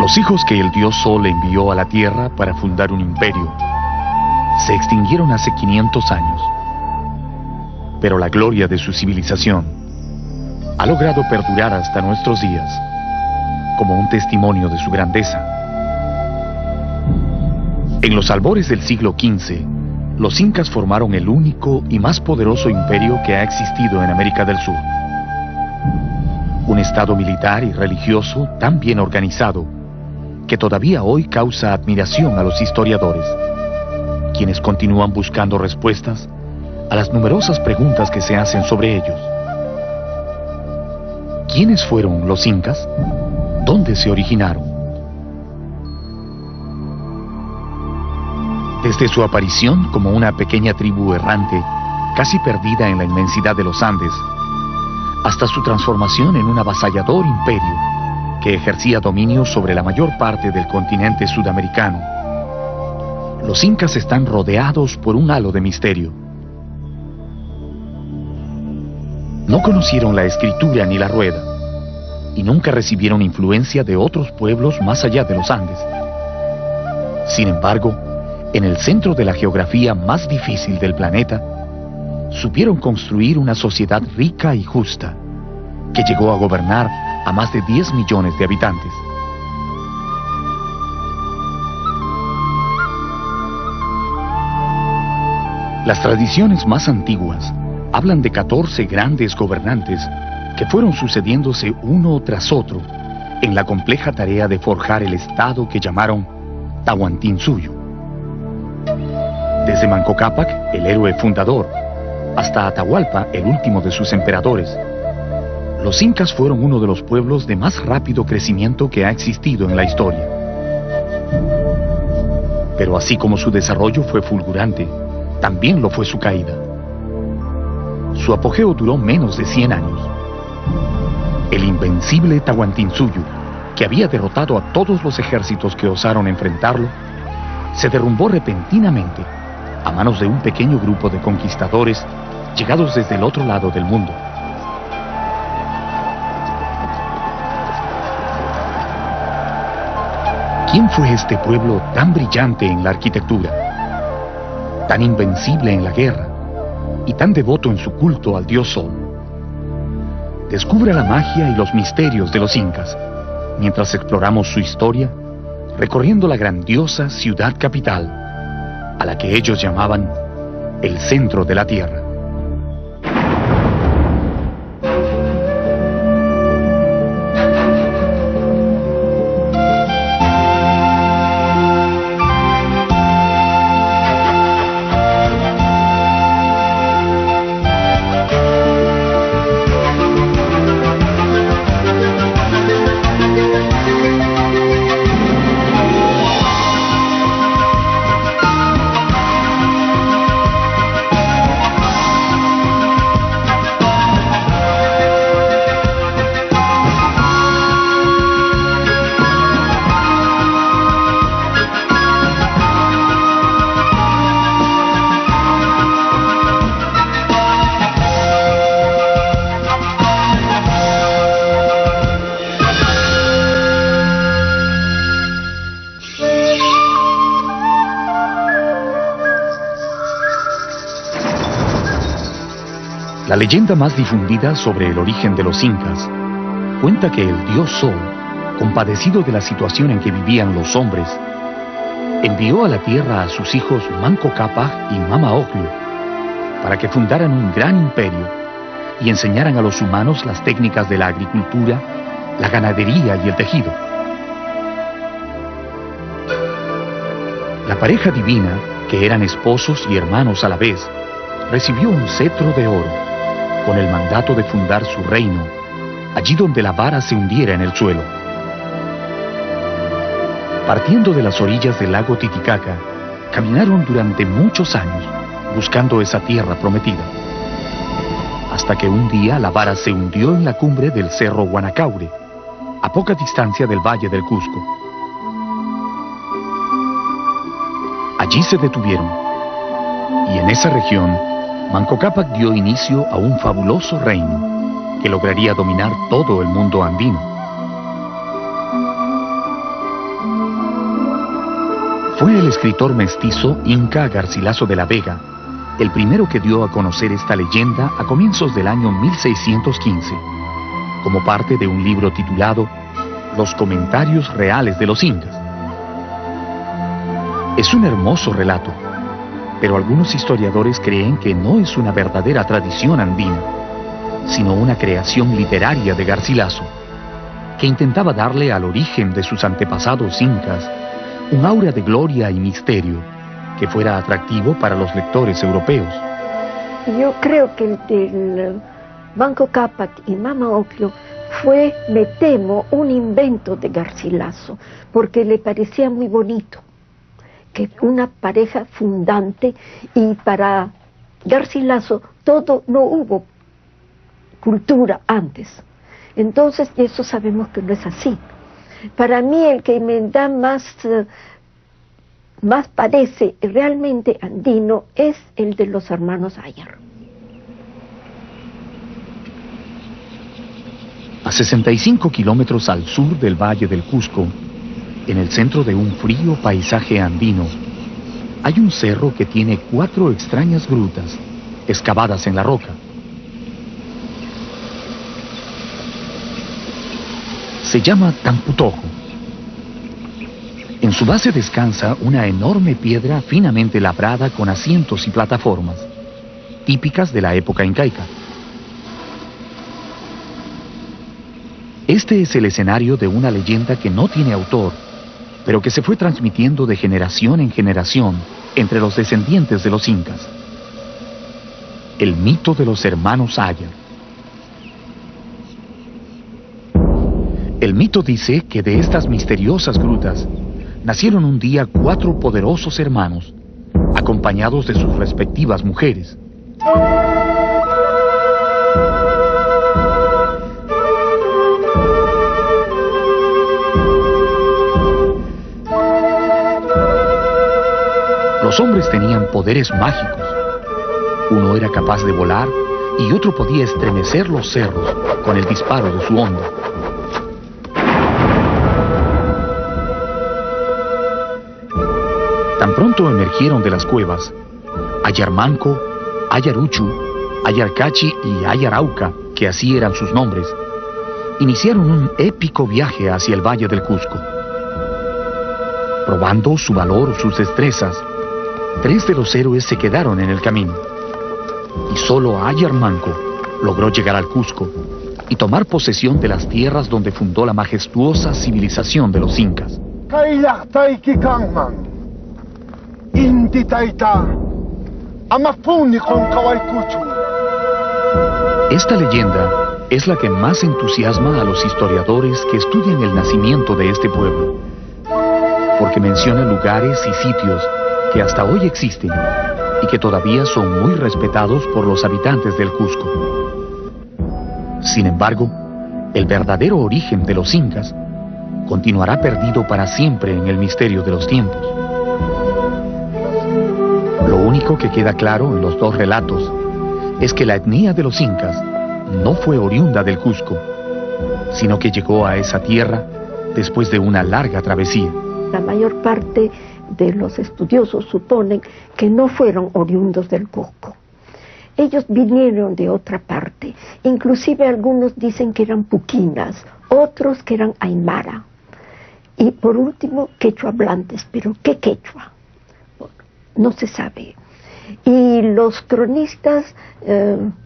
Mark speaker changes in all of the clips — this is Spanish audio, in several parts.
Speaker 1: Los hijos que el dios Sol envió a la Tierra para fundar un imperio se extinguieron hace 500 años. Pero la gloria de su civilización ha logrado perdurar hasta nuestros días como un testimonio de su grandeza. En los albores del siglo XV, los incas formaron el único y más poderoso imperio que ha existido en América del Sur. Un estado militar y religioso tan bien organizado que todavía hoy causa admiración a los historiadores, quienes continúan buscando respuestas a las numerosas preguntas que se hacen sobre ellos. ¿Quiénes fueron los incas? ¿Dónde se originaron? Desde su aparición como una pequeña tribu errante, casi perdida en la inmensidad de los Andes, hasta su transformación en un avasallador imperio que ejercía dominio sobre la mayor parte del continente sudamericano, los incas están rodeados por un halo de misterio. No conocieron la escritura ni la rueda, y nunca recibieron influencia de otros pueblos más allá de los Andes. Sin embargo, en el centro de la geografía más difícil del planeta, supieron construir una sociedad rica y justa, que llegó a gobernar a más de 10 millones de habitantes. Las tradiciones más antiguas hablan de 14 grandes gobernantes que fueron sucediéndose uno tras otro en la compleja tarea de forjar el estado que llamaron Tahuantinsuyo. Desde Manco Cápac, el héroe fundador, hasta Atahualpa, el último de sus emperadores, los incas fueron uno de los pueblos de más rápido crecimiento que ha existido en la historia. Pero así como su desarrollo fue fulgurante, también lo fue su caída. Su apogeo duró menos de 100 años. El invencible Tahuantinsuyo, que había derrotado a todos los ejércitos que osaron enfrentarlo, se derrumbó repentinamente a manos de un pequeño grupo de conquistadores llegados desde el otro lado del mundo. ¿Quién fue este pueblo tan brillante en la arquitectura, tan invencible en la guerra y tan devoto en su culto al dios Sol? Descubra la magia y los misterios de los incas mientras exploramos su historia, recorriendo la grandiosa ciudad capital, a la que ellos llamaban el centro de la tierra. La leyenda más difundida sobre el origen de los incas cuenta que el dios Sol, compadecido de la situación en que vivían los hombres, envió a la tierra a sus hijos Manco Cápac y Mama Ocllo para que fundaran un gran imperio y enseñaran a los humanos las técnicas de la agricultura, la ganadería y el tejido. La pareja divina, que eran esposos y hermanos a la vez, recibió un cetro de oro con el mandato de fundar su reino, allí donde la vara se hundiera en el suelo. Partiendo de las orillas del lago Titicaca, caminaron durante muchos años buscando esa tierra prometida, hasta que un día la vara se hundió en la cumbre del cerro Guanacaure, a poca distancia del valle del Cusco. Allí se detuvieron, y en esa región Manco Cápac dio inicio a un fabuloso reino que lograría dominar todo el mundo andino. Fue el escritor mestizo Inca Garcilaso de la Vega el primero que dio a conocer esta leyenda a comienzos del año 1615, como parte de un libro titulado Los Comentarios Reales de los Incas. Es un hermoso relato, pero algunos historiadores creen que no es una verdadera tradición andina, sino una creación literaria de Garcilaso, que intentaba darle al origen de sus antepasados incas un aura de gloria y misterio que fuera atractivo para los lectores europeos.
Speaker 2: Yo creo que el del Manco Cápac y Mama Ocllo fue, me temo, un invento de Garcilaso, porque le parecía muy bonito, que una pareja fundante, y para Garcilaso todo, no hubo cultura antes. Entonces, eso sabemos que no es así. Para mí el que me da más parece realmente andino es el de los hermanos Ayar.
Speaker 1: A 65 kilómetros al sur del Valle del Cusco, en el centro de un frío paisaje andino, hay un cerro que tiene 4 extrañas grutas excavadas en la roca. Se llama Tamputojo. En su base descansa una enorme piedra finamente labrada con asientos y plataformas, típicas de la época incaica. Este es el escenario de una leyenda que no tiene autor, pero que se fue transmitiendo de generación en generación entre los descendientes de los incas. El mito de los hermanos Ayar. El mito dice que de estas misteriosas grutas nacieron un día 4 poderosos hermanos, acompañados de sus respectivas mujeres. Los hombres tenían poderes mágicos. Uno era capaz de volar y otro podía estremecer los cerros con el disparo de su onda. Tan pronto emergieron de las cuevas, Ayarmanco, Ayaruchu, Ayarcachi y Ayarauca, que así eran sus nombres, iniciaron un épico viaje hacia el Valle del Cusco. Probando su valor, sus destrezas, 3 de los héroes se quedaron en el camino, y solo Ayarmanco logró llegar al Cusco y tomar posesión de las tierras donde fundó la majestuosa civilización de los incas. Esta leyenda es la que más entusiasma a los historiadores que estudian el nacimiento de este pueblo, porque menciona lugares y sitios que hasta hoy existen y que todavía son muy respetados por los habitantes del Cusco. Sin embargo, el verdadero origen de los incas continuará perdido para siempre en el misterio de los tiempos. Lo único que queda claro en los 2 relatos es que la etnia de los incas no fue oriunda del Cusco, sino que llegó a esa tierra después de una larga travesía.
Speaker 2: La mayor parte de los estudiosos suponen que no fueron oriundos del Cusco. Ellos vinieron de otra parte. Inclusive algunos dicen que eran puquinas, otros que eran aymara. Y por último, quechua hablantes. ¿Pero qué quechua? No se sabe. Y los cronistas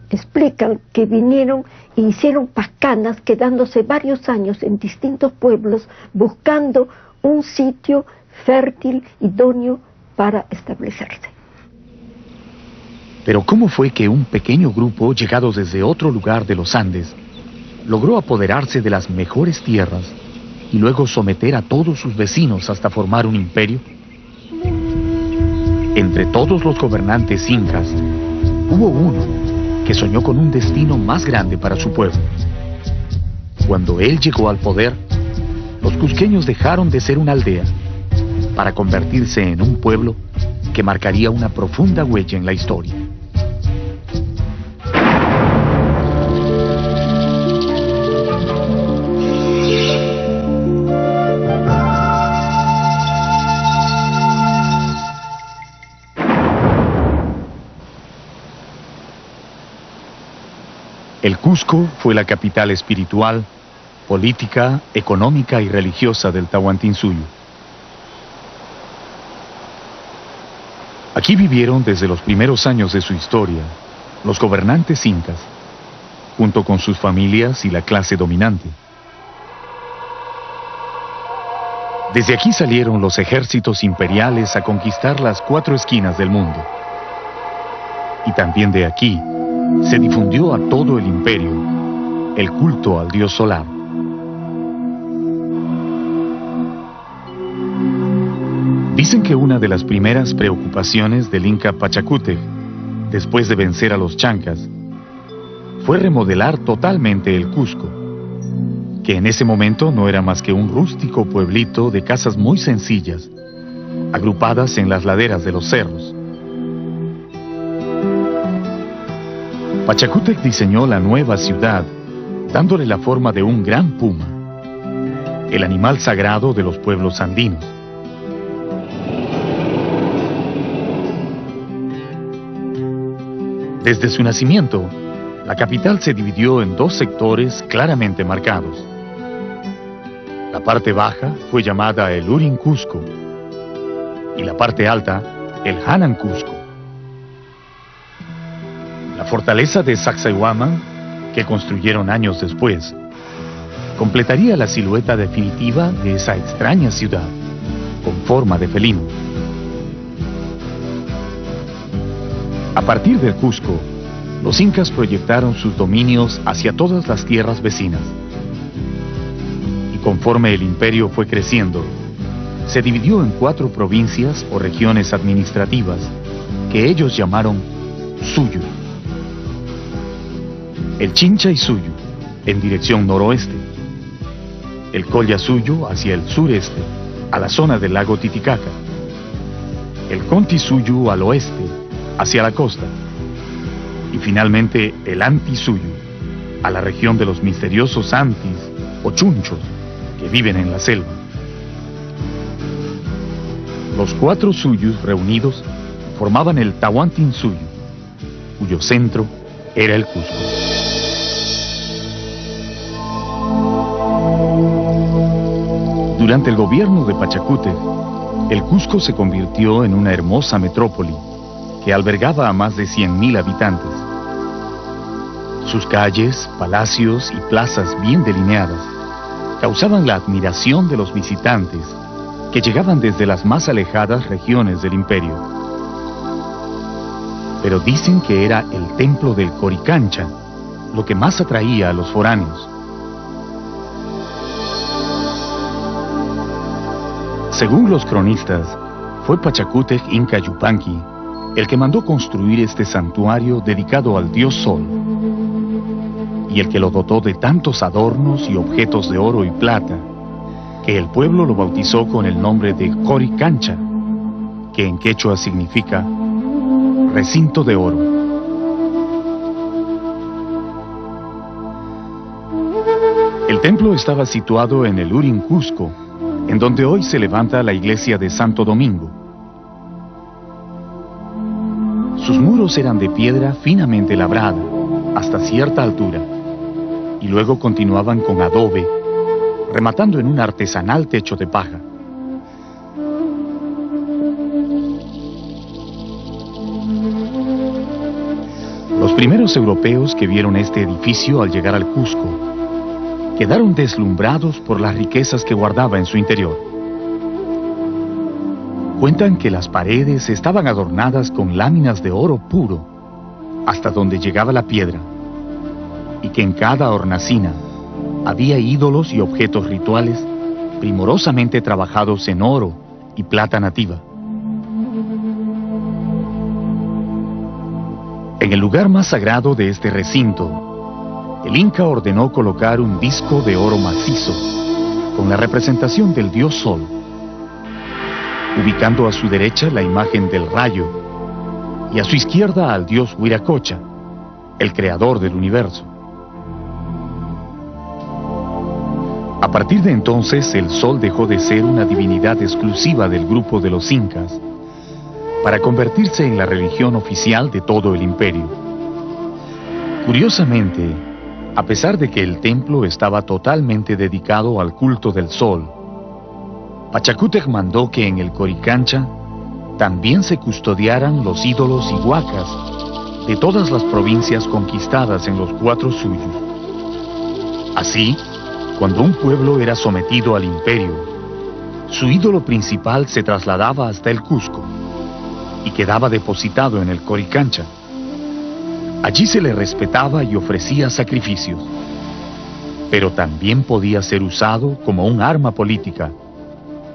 Speaker 2: explican que vinieron e hicieron pacanas, quedándose varios años en distintos pueblos buscando un sitio fértil, idóneo para establecerse.
Speaker 1: Pero ¿cómo fue que un pequeño grupo, llegado desde otro lugar de los Andes, logró apoderarse de las mejores tierras y luego someter a todos sus vecinos hasta formar un imperio? Entre todos los gobernantes incas, hubo uno que soñó con un destino más grande para su pueblo. Cuando él llegó al poder, los cusqueños dejaron de ser una aldea para convertirse en un pueblo que marcaría una profunda huella en la historia. El Cusco fue la capital espiritual, política, económica y religiosa del Tahuantinsuyo. Aquí vivieron desde los primeros años de su historia los gobernantes incas, junto con sus familias y la clase dominante. Desde aquí salieron los ejércitos imperiales a conquistar las 4 esquinas del mundo. Y también de aquí se difundió a todo el imperio el culto al dios solar. Dicen que una de las primeras preocupaciones del Inca Pachacútec, después de vencer a los chancas, fue remodelar totalmente el Cusco, que en ese momento no era más que un rústico pueblito de casas muy sencillas, agrupadas en las laderas de los cerros. Pachacútec diseñó la nueva ciudad, dándole la forma de un gran puma, el animal sagrado de los pueblos andinos. Desde su nacimiento, la capital se dividió en 2 sectores claramente marcados. La parte baja fue llamada el Urin Cusco y la parte alta el Hanan Cusco. La fortaleza de Sacsayhuaman, que construyeron años después, completaría la silueta definitiva de esa extraña ciudad, con forma de felino. A partir del Cusco, los incas proyectaron sus dominios hacia todas las tierras vecinas. Y conforme el imperio fue creciendo, se dividió en 4 provincias o regiones administrativas que ellos llamaron Suyu. El Chincha-Suyu, en dirección noroeste. El Collasuyu hacia el sureste, a la zona del lago Titicaca. El Conti-Suyu al oeste, hacia la costa. Y finalmente el Anti-Suyu, a la región de los misteriosos Antis o Chunchos que viven en la selva. Los 4 Suyus reunidos formaban el Tahuantinsuyo, cuyo centro era el Cusco. Durante el gobierno de Pachacútec, el Cusco se convirtió en una hermosa metrópoli que albergaba a más de 100,000 habitantes. Sus calles, palacios y plazas bien delineadas causaban la admiración de los visitantes que llegaban desde las más alejadas regiones del imperio. Pero dicen que era el templo del Coricancha lo que más atraía a los foráneos. Según los cronistas, fue Pachacútec Inca Yupanqui el que mandó construir este santuario dedicado al dios Sol, y el que lo dotó de tantos adornos y objetos de oro y plata, que el pueblo lo bautizó con el nombre de Coricancha, que en quechua significa recinto de oro. El templo estaba situado en el Urin Cusco, en donde hoy se levanta la iglesia de Santo Domingo. Sus muros eran de piedra finamente labrada, hasta cierta altura, y luego continuaban con adobe, rematando en un artesanal techo de paja. Los primeros europeos que vieron este edificio al llegar al Cusco quedaron deslumbrados por las riquezas que guardaba en su interior. Cuentan que las paredes estaban adornadas con láminas de oro puro, hasta donde llegaba la piedra, y que en cada hornacina había ídolos y objetos rituales primorosamente trabajados en oro y plata nativa. En el lugar más sagrado de este recinto, el Inca ordenó colocar un disco de oro macizo con la representación del dios Sol, ubicando a su derecha la imagen del rayo y a su izquierda al dios Huiracocha, el creador del universo. A partir de entonces, el Sol dejó de ser una divinidad exclusiva del grupo de los incas para convertirse en la religión oficial de todo el imperio. Curiosamente, A pesar de que el templo estaba totalmente dedicado al culto del sol, Pachacútec mandó que en el Coricancha también se custodiaran los ídolos y huacas de todas las provincias conquistadas en los 4 suyos. Así, cuando un pueblo era sometido al imperio, su ídolo principal se trasladaba hasta el Cusco y quedaba depositado en el Coricancha. Allí se le respetaba y ofrecía sacrificios, pero también podía ser usado como un arma política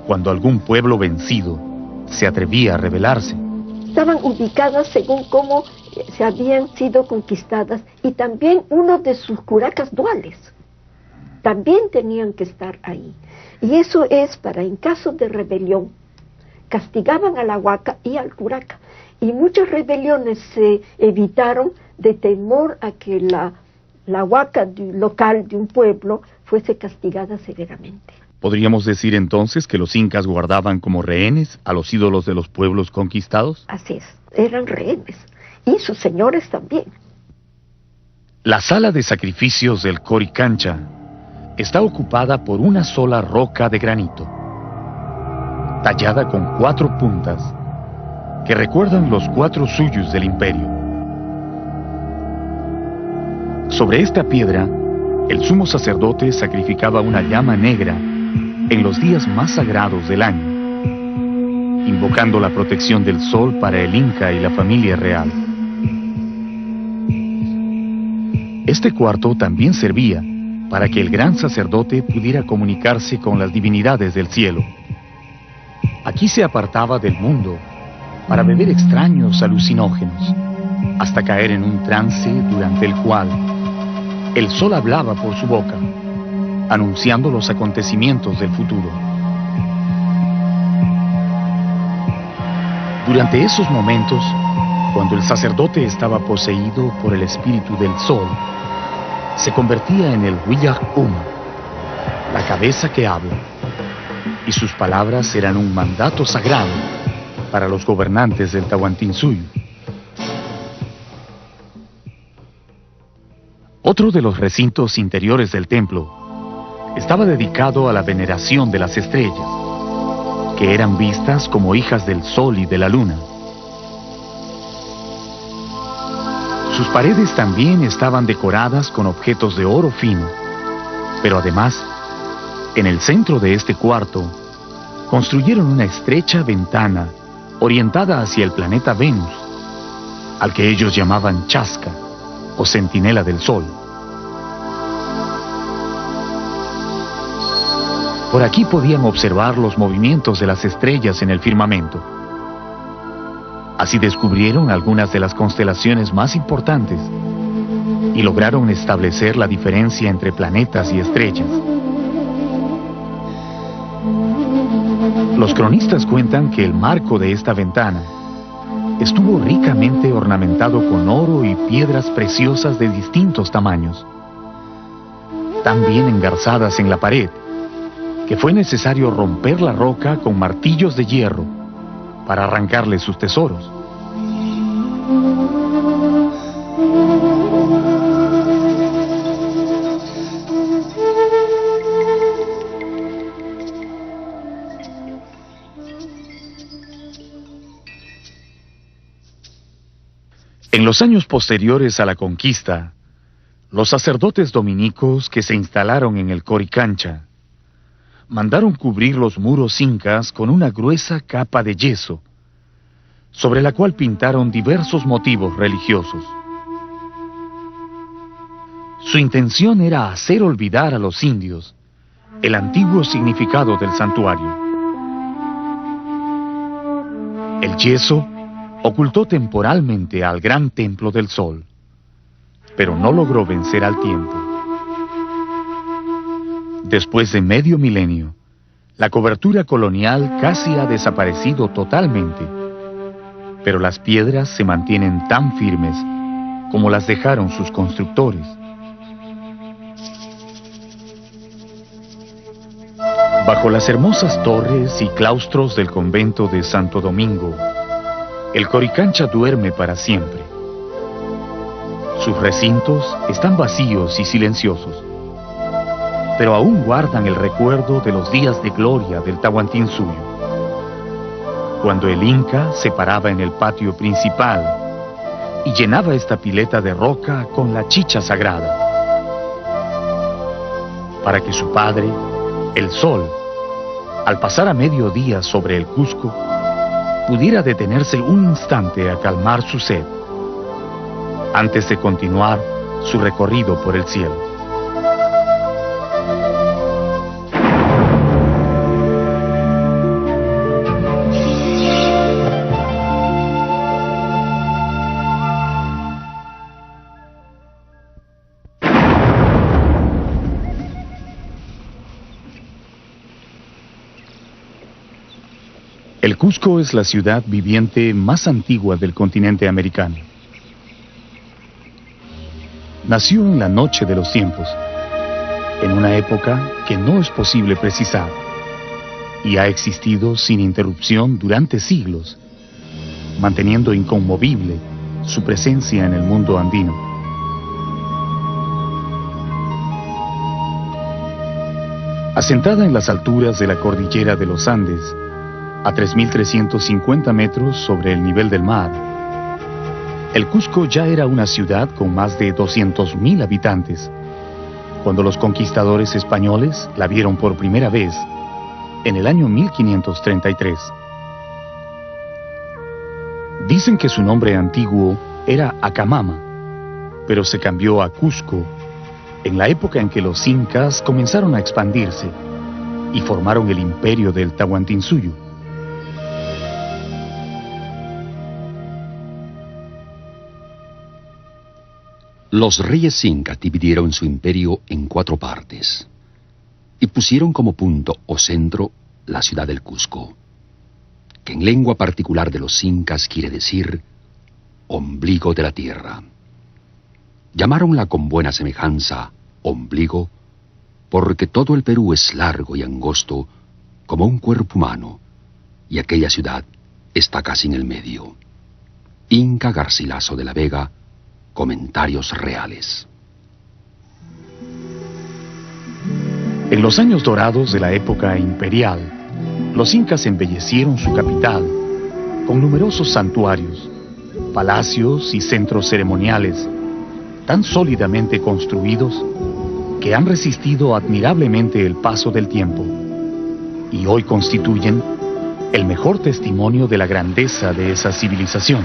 Speaker 1: cuando algún pueblo vencido se atrevía a rebelarse.
Speaker 2: Estaban ubicadas según cómo se habían sido conquistadas, y también uno de sus curacas duales también tenían que estar ahí. Y eso es para, en caso de rebelión, castigaban a la huaca y al curaca. Y muchas rebeliones se evitaron de temor a que la huaca local de un pueblo fuese castigada severamente.
Speaker 1: ¿Podríamos decir entonces que los incas guardaban como rehenes a los ídolos de los pueblos conquistados?
Speaker 2: Así es, eran rehenes, y sus señores también.
Speaker 1: La sala de sacrificios del Coricancha está ocupada por una sola roca de granito, tallada con 4 puntas, que recuerdan los 4 suyos del imperio. Sobre esta piedra, el sumo sacerdote sacrificaba una llama negra en los días más sagrados del año, invocando la protección del sol para el Inca y la familia real. Este cuarto también servía para que el gran sacerdote pudiera comunicarse con las divinidades del cielo. Aquí se apartaba del mundo para beber extraños alucinógenos, hasta caer en un trance durante el cual el sol hablaba por su boca, anunciando los acontecimientos del futuro. Durante esos momentos, cuando el sacerdote estaba poseído por el espíritu del sol, se convertía en el Huillag Uma, la cabeza que habla, y sus palabras eran un mandato sagrado para los gobernantes del Tahuantinsuyo. Otro de los recintos interiores del templo estaba dedicado a la veneración de las estrellas, que eran vistas como hijas del sol y de la luna. Sus paredes también estaban decoradas con objetos de oro fino, pero además, en el centro de este cuarto, construyeron una estrecha ventana orientada hacia el planeta Venus, al que ellos llamaban Chasca, o centinela del sol. Por aquí podían observar los movimientos de las estrellas en el firmamento. Así descubrieron algunas de las constelaciones más importantes y lograron establecer la diferencia entre planetas y estrellas. Los cronistas cuentan que el marco de esta ventana estuvo ricamente ornamentado con oro y piedras preciosas de distintos tamaños, tan bien engarzadas en la pared que fue necesario romper la roca con martillos de hierro para arrancarle sus tesoros. En los años posteriores a la conquista, los sacerdotes dominicos que se instalaron en el Coricancha mandaron cubrir los muros incas con una gruesa capa de yeso, sobre la cual pintaron diversos motivos religiosos. Su intención era hacer olvidar a los indios el antiguo significado del santuario. El yeso ocultó temporalmente al gran templo del sol, pero no logró vencer al tiempo. Después de medio milenio, la cobertura colonial casi ha desaparecido totalmente, pero las piedras se mantienen tan firmes como las dejaron sus constructores. Bajo las hermosas torres y claustros del convento de Santo Domingo, el Coricancha duerme para siempre. Sus recintos están vacíos y silenciosos, pero aún guardan el recuerdo de los días de gloria del Tahuantinsuyo, cuando el Inca se paraba en el patio principal y llenaba esta pileta de roca con la chicha sagrada, para que su padre, el sol, al pasar a mediodía sobre el Cusco, pudiera detenerse un instante a calmar su sed, antes de continuar su recorrido por el cielo. El Cusco es la ciudad viviente más antigua del continente americano. Nació en la noche de los tiempos, en una época que no es posible precisar, y ha existido sin interrupción durante siglos, manteniendo inconmovible su presencia en el mundo andino. Asentada en las alturas de la cordillera de los Andes, a 3.350 metros sobre el nivel del mar, el Cusco ya era una ciudad con más de 200.000 habitantes, cuando los conquistadores españoles la vieron por primera vez en el año 1533. Dicen que su nombre antiguo era Acamama, pero se cambió a Cusco en la época en que los incas comenzaron a expandirse y formaron el imperio del Tahuantinsuyo.
Speaker 3: Los reyes incas dividieron su imperio en 4 partes y pusieron como punto o centro la ciudad del Cusco, que en lengua particular de los incas quiere decir ombligo de la tierra. Llamaronla con buena semejanza ombligo porque todo el Perú es largo y angosto como un cuerpo humano y aquella ciudad está casi en el medio. Inca Garcilaso de la Vega, Comentarios Reales.
Speaker 1: En los años dorados de la época imperial, los incas embellecieron su capital con numerosos santuarios, palacios y centros ceremoniales tan sólidamente construidos que han resistido admirablemente el paso del tiempo y hoy constituyen el mejor testimonio de la grandeza de esa civilización.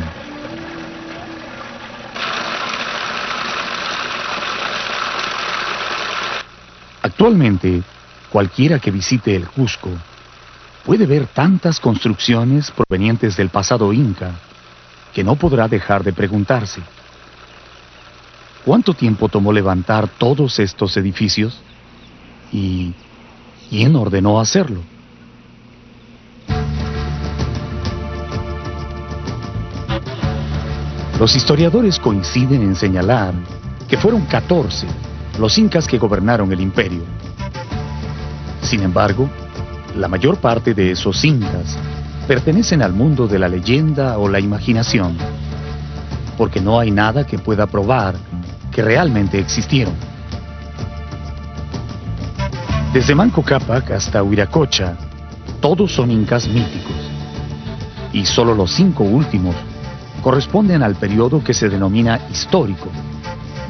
Speaker 1: Actualmente, cualquiera que visite el Cusco puede ver tantas construcciones provenientes del pasado inca que no podrá dejar de preguntarse: ¿cuánto tiempo tomó levantar todos estos edificios? ¿Y quién ordenó hacerlo? Los historiadores coinciden en señalar que fueron 14 los incas que gobernaron el imperio. Sin embargo, la mayor parte de esos incas pertenecen al mundo de la leyenda o la imaginación, porque no hay nada que pueda probar que realmente existieron. Desde Manco Cápac hasta Huiracocha, todos son incas míticos, y solo los 5 últimos corresponden al periodo que se denomina histórico,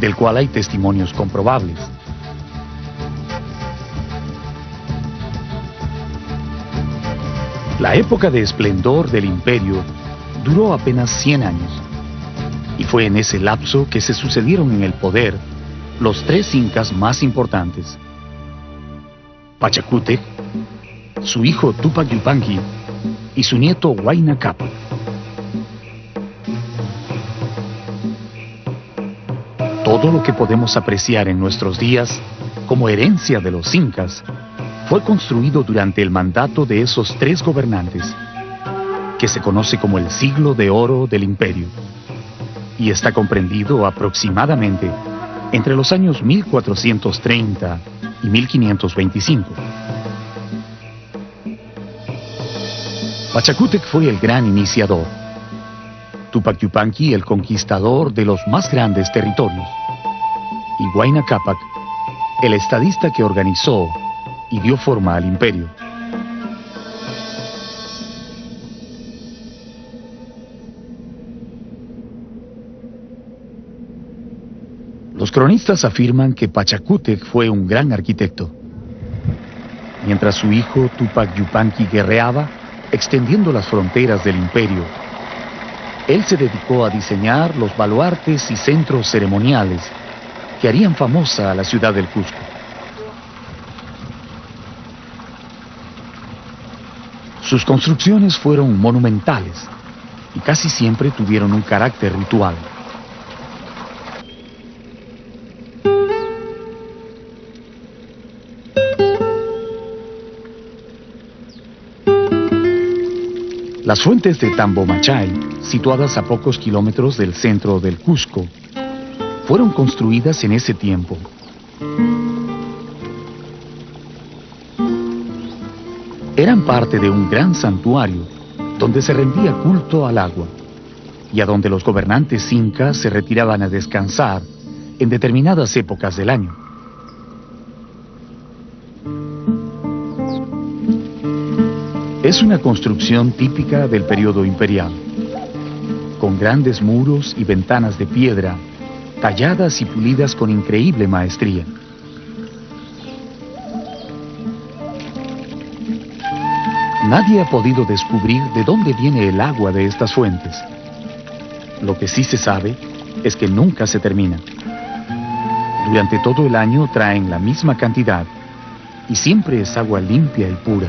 Speaker 1: del cual hay testimonios comprobables. La época de esplendor del imperio duró apenas 100 años, y fue en ese lapso que se sucedieron en el poder los 3 incas más importantes: Pachacútec, su hijo Tupac Yupanqui y su nieto Huayna Cápac. Todo lo que podemos apreciar en nuestros días como herencia de los incas fue construido durante el mandato de esos 3 gobernantes, que se conoce como el siglo de oro del imperio, y está comprendido aproximadamente entre los años 1430 y 1525. Pachacútec fue el gran iniciador. Tupac Yupanqui el conquistador de los más grandes territorios, y Huayna Cápac el estadista que organizó y dio forma al imperio. Los cronistas afirman que Pachacútec fue un gran arquitecto, mientras su hijo Tupac Yupanqui guerreaba, extendiendo las fronteras del imperio. Él se dedicó a diseñar los baluartes y centros ceremoniales que harían famosa a la ciudad del Cusco. Sus construcciones fueron monumentales y casi siempre tuvieron un carácter ritual. Las fuentes de Tambomachay, situadas a pocos kilómetros del centro del Cusco, fueron construidas en ese tiempo. Eran parte de un gran santuario donde se rendía culto al agua y a donde los gobernantes incas se retiraban a descansar en determinadas épocas del año. Es una construcción típica del periodo imperial, con grandes muros y ventanas de piedra, talladas y pulidas con increíble maestría. Nadie ha podido descubrir de dónde viene el agua de estas fuentes. Lo que sí se sabe es que nunca se termina. Durante todo el año traen la misma cantidad y siempre es agua limpia y pura.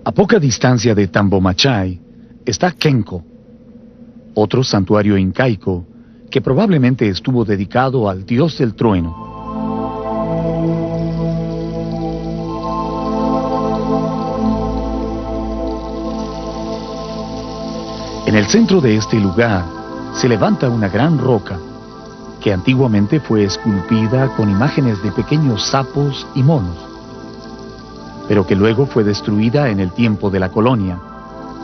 Speaker 1: A poca distancia de Tambomachay está Kenko, otro santuario incaico que probablemente estuvo dedicado al dios del trueno. En el centro de este lugar se levanta una gran roca que antiguamente fue esculpida con imágenes de pequeños sapos y monos, pero que luego fue destruida en el tiempo de la colonia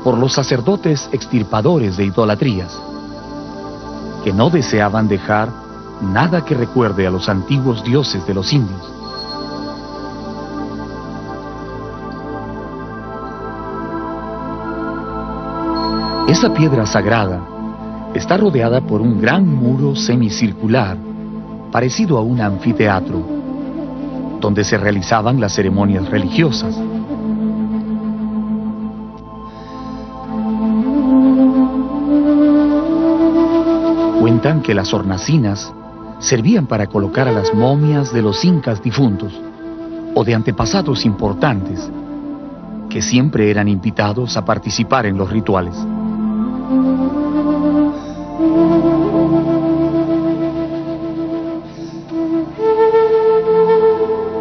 Speaker 1: por los sacerdotes extirpadores de idolatrías, que no deseaban dejar nada que recuerde a los antiguos dioses de los indios. Esa piedra sagrada está rodeada por un gran muro semicircular, parecido a un anfiteatro, donde se realizaban las ceremonias religiosas. Cuentan que las hornacinas servían para colocar a las momias de los incas difuntos o de antepasados importantes, que siempre eran invitados a participar en los rituales.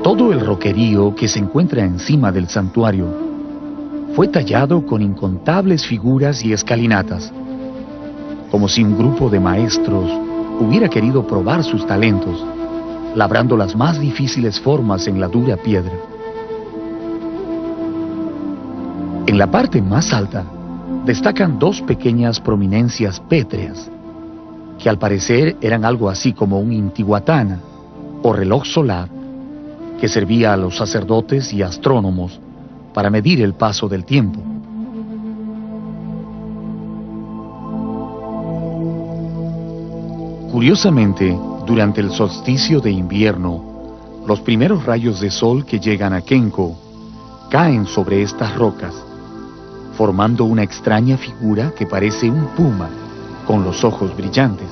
Speaker 1: Todo el roquerío que se encuentra encima del santuario fue tallado con incontables figuras y escalinatas, como si un grupo de maestros hubiera querido probar sus talentos, labrando las más difíciles formas en la dura piedra. En la parte más alta destacan dos pequeñas prominencias pétreas, que al parecer eran algo así como un intihuatana o reloj solar que servía a los sacerdotes y astrónomos para medir el paso del tiempo. Curiosamente, durante el solsticio de invierno, los primeros rayos de sol que llegan a Kenko caen sobre estas rocas, formando una extraña figura que parece un puma con los ojos brillantes.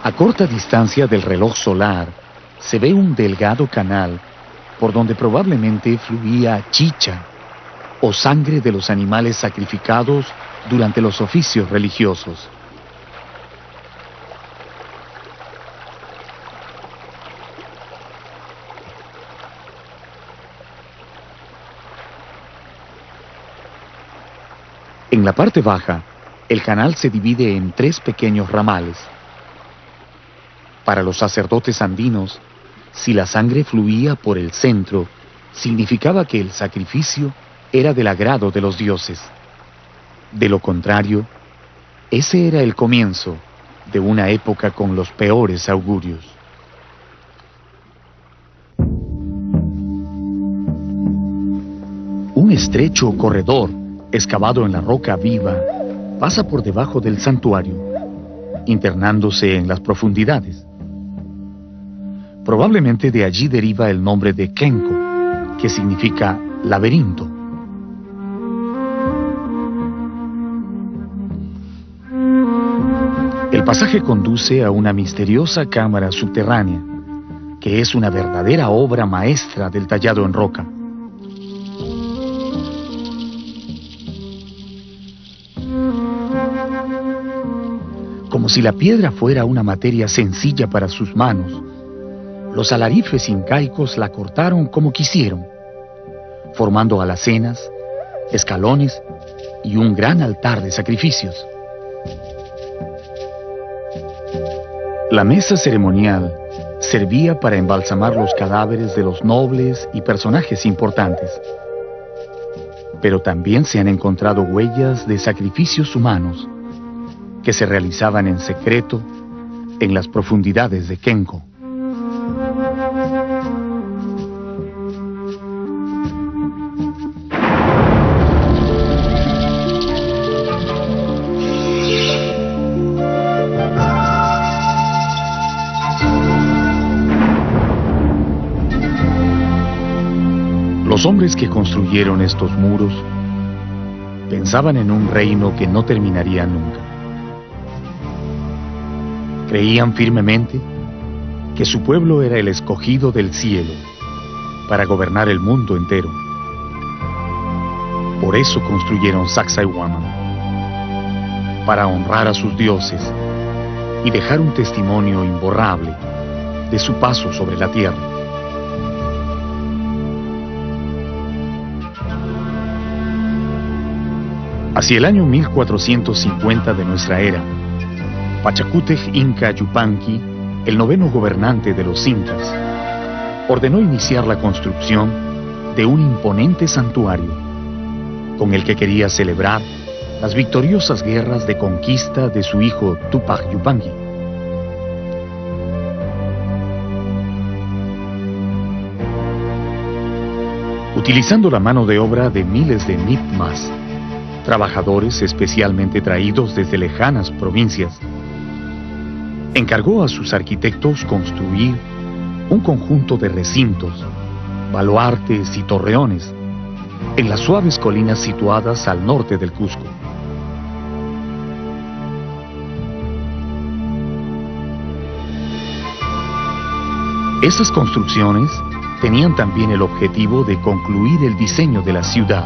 Speaker 1: A corta distancia del reloj solar se ve un delgado canal por donde probablemente fluía chicha o sangre de los animales sacrificados durante los oficios religiosos. En la parte baja, el canal se divide en 3 pequeños ramales. Para los sacerdotes andinos, si la sangre fluía por el centro, significaba que el sacrificio era del agrado de los dioses. De lo contrario, ese era el comienzo de una época con los peores augurios. Un estrecho corredor, excavado en la roca viva, pasa por debajo del santuario, internándose en las profundidades. Probablemente de allí deriva el nombre de Kenko, que significa laberinto. El pasaje conduce a una misteriosa cámara subterránea, que es una verdadera obra maestra del tallado en roca. Como si la piedra fuera una materia sencilla para sus manos, los alarifes incaicos la cortaron como quisieron, formando alacenas, escalones y un gran altar de sacrificios. La mesa ceremonial servía para embalsamar los cadáveres de los nobles y personajes importantes. Pero también se han encontrado huellas de sacrificios humanos que se realizaban en secreto en las profundidades de Kenko. Los hombres que construyeron estos muros pensaban en un reino que no terminaría nunca. Creían firmemente que su pueblo era el escogido del cielo para gobernar el mundo entero. Por eso construyeron Sacsayhuaman, para honrar a sus dioses y dejar un testimonio imborrable de su paso sobre la tierra. Hacia el año 1450 de nuestra era, Pachacútec Inca Yupanqui, el 9º gobernante de los incas, ordenó iniciar la construcción de un imponente santuario, con el que quería celebrar las victoriosas guerras de conquista de su hijo Tupac Yupanqui. Utilizando la mano de obra de miles de Nipmas, trabajadores especialmente traídos desde lejanas provincias, encargó a sus arquitectos construir un conjunto de recintos, baluartes y torreones en las suaves colinas situadas al norte del Cusco. Esas construcciones tenían también el objetivo de concluir el diseño de la ciudad.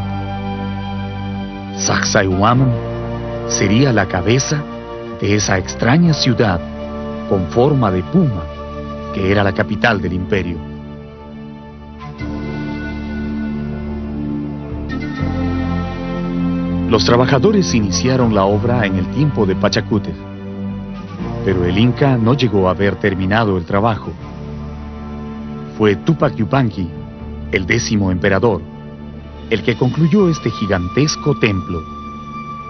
Speaker 1: Sacsayhuaman sería la cabeza de esa extraña ciudad con forma de puma que era la capital del imperio. Los trabajadores iniciaron la obra en el tiempo de Pachacútec, pero el Inca no llegó a haber terminado el trabajo. Fue Tupac Yupanqui, el 10º emperador, el que concluyó este gigantesco templo,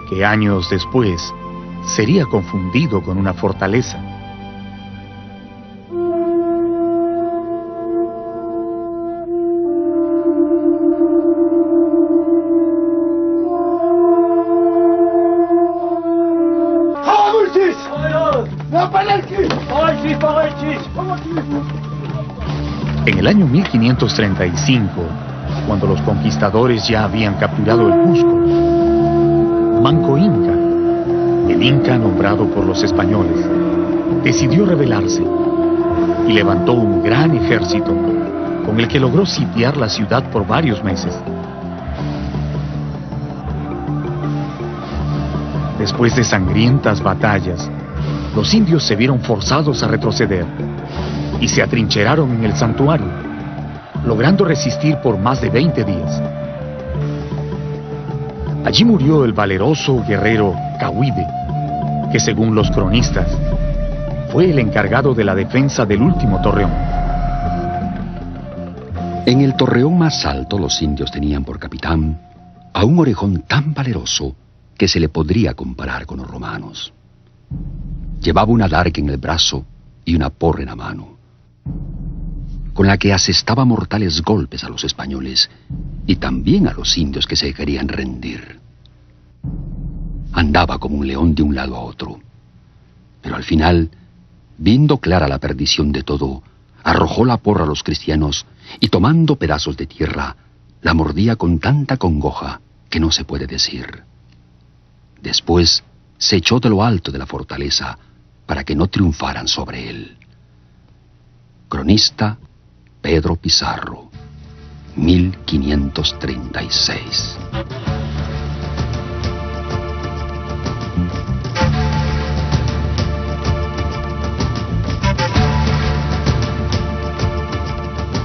Speaker 1: que años después sería confundido con una fortaleza. En el año 1535, cuando los conquistadores ya habían capturado el Cusco, Manco Inca, el Inca nombrado por los españoles, decidió rebelarse y levantó un gran ejército con el que logró sitiar la ciudad por varios meses. Después de sangrientas batallas, los indios se vieron forzados a retroceder y se atrincheraron en el santuario, logrando resistir por más de 20 días. Allí murió el valeroso guerrero Cahuide, que según los cronistas, fue el encargado de la defensa del último torreón.
Speaker 3: En el torreón más alto los indios tenían por capitán a un orejón tan valeroso que se le podría comparar con los romanos. Llevaba una daga en el brazo y una porra en la mano, con la que asestaba mortales golpes a los españoles y también a los indios que se querían rendir. Andaba como un león de un lado a otro, pero al final, viendo clara la perdición de todo, arrojó la porra a los cristianos y tomando pedazos de tierra, la mordía con tanta congoja que no se puede decir. Después se echó de lo alto de la fortaleza para que no triunfaran sobre él. Cronista Pedro Pizarro, 1536.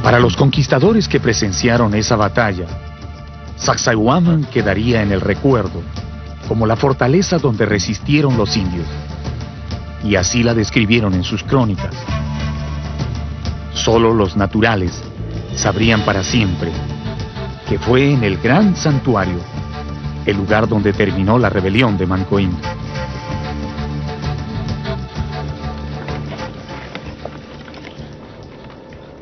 Speaker 1: Para los conquistadores que presenciaron esa batalla, Sacsayhuaman quedaría en el recuerdo como la fortaleza donde resistieron los indios, y así la describieron en sus crónicas. Solo los naturales sabrían para siempre que fue en el gran santuario el lugar donde terminó la rebelión de Manco Inca.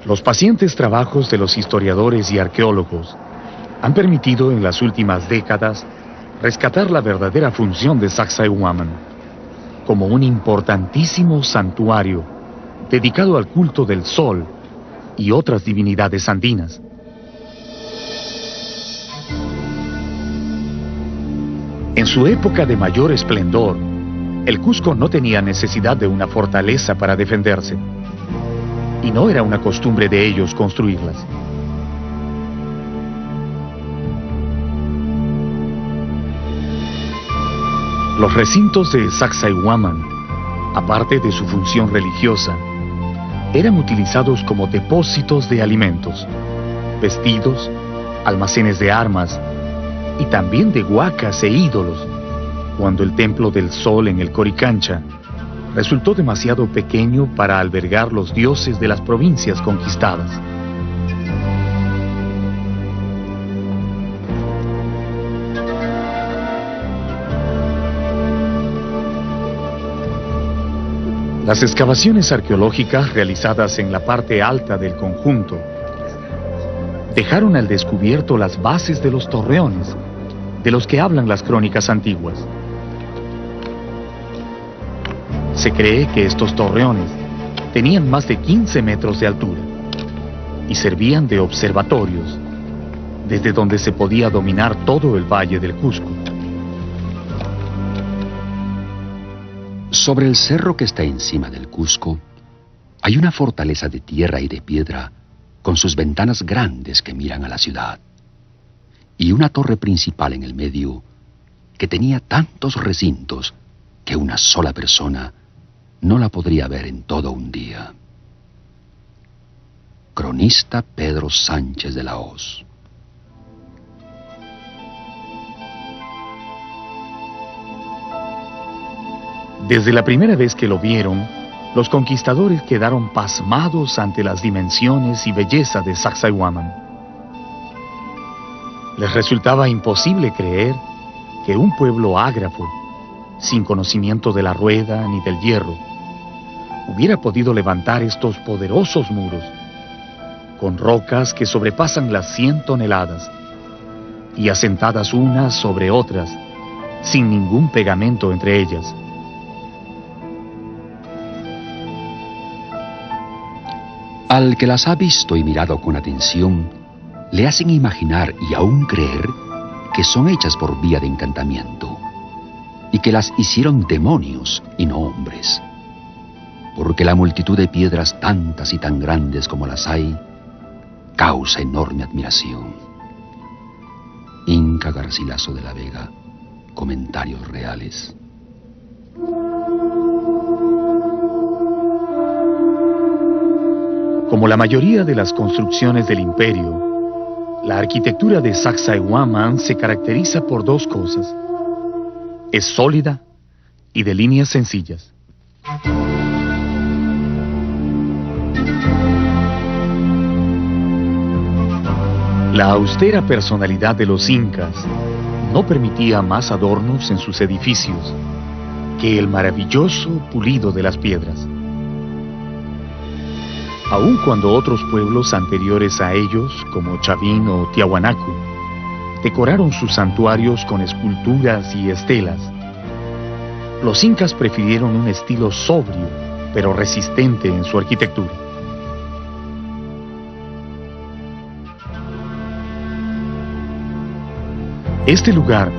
Speaker 1: Los pacientes trabajos de los historiadores y arqueólogos han permitido en las últimas décadas rescatar la verdadera función de Sacsayhuaman como un importantísimo santuario dedicado al culto del sol y otras divinidades andinas. En su época de mayor esplendor, el Cusco no tenía necesidad de una fortaleza para defenderse, y no era una costumbre de ellos construirlas. Los recintos de Sacsayhuaman, aparte de su función religiosa, eran utilizados como depósitos de alimentos, vestidos, almacenes de armas y también de huacas e ídolos, cuando el templo del sol en el Coricancha resultó demasiado pequeño para albergar los dioses de las provincias conquistadas. Las excavaciones arqueológicas realizadas en la parte alta del conjunto dejaron al descubierto las bases de los torreones, de los que hablan las crónicas antiguas. Se cree que estos torreones tenían más de 15 metros de altura y servían de observatorios, desde donde se podía dominar todo el valle del Cusco.
Speaker 3: Sobre el cerro que está encima del Cusco, hay una fortaleza de tierra y de piedra con sus ventanas grandes que miran a la ciudad, y una torre principal en el medio que tenía tantos recintos que una sola persona no la podría ver en todo un día. Cronista Pedro Sánchez de la Hoz.
Speaker 1: Desde la primera vez que lo vieron, los conquistadores quedaron pasmados ante las dimensiones y belleza de Sacsayhuaman. Les resultaba imposible creer que un pueblo ágrafo, sin conocimiento de la rueda ni del hierro, hubiera podido levantar estos poderosos muros, con rocas que sobrepasan las 100 toneladas, y asentadas unas sobre otras, sin ningún pegamento entre ellas.
Speaker 3: Al que las ha visto y mirado con atención, le hacen imaginar y aún creer que son hechas por vía de encantamiento, y que las hicieron demonios y no hombres, porque la multitud de piedras tantas y tan grandes como las hay, causa enorme admiración. Inca Garcilaso de la Vega, Comentarios Reales.
Speaker 1: Como la mayoría de las construcciones del imperio, La arquitectura de Sacsayhuaman se caracteriza por dos cosas. Es sólida y de líneas sencillas. La austera personalidad de los incas no permitía más adornos en sus edificios que el maravilloso pulido de las piedras. Aun cuando otros pueblos anteriores a ellos, como Chavín o Tiahuanacu, decoraron sus santuarios con esculturas y estelas, los incas prefirieron un estilo sobrio, pero resistente en su arquitectura. Este lugar,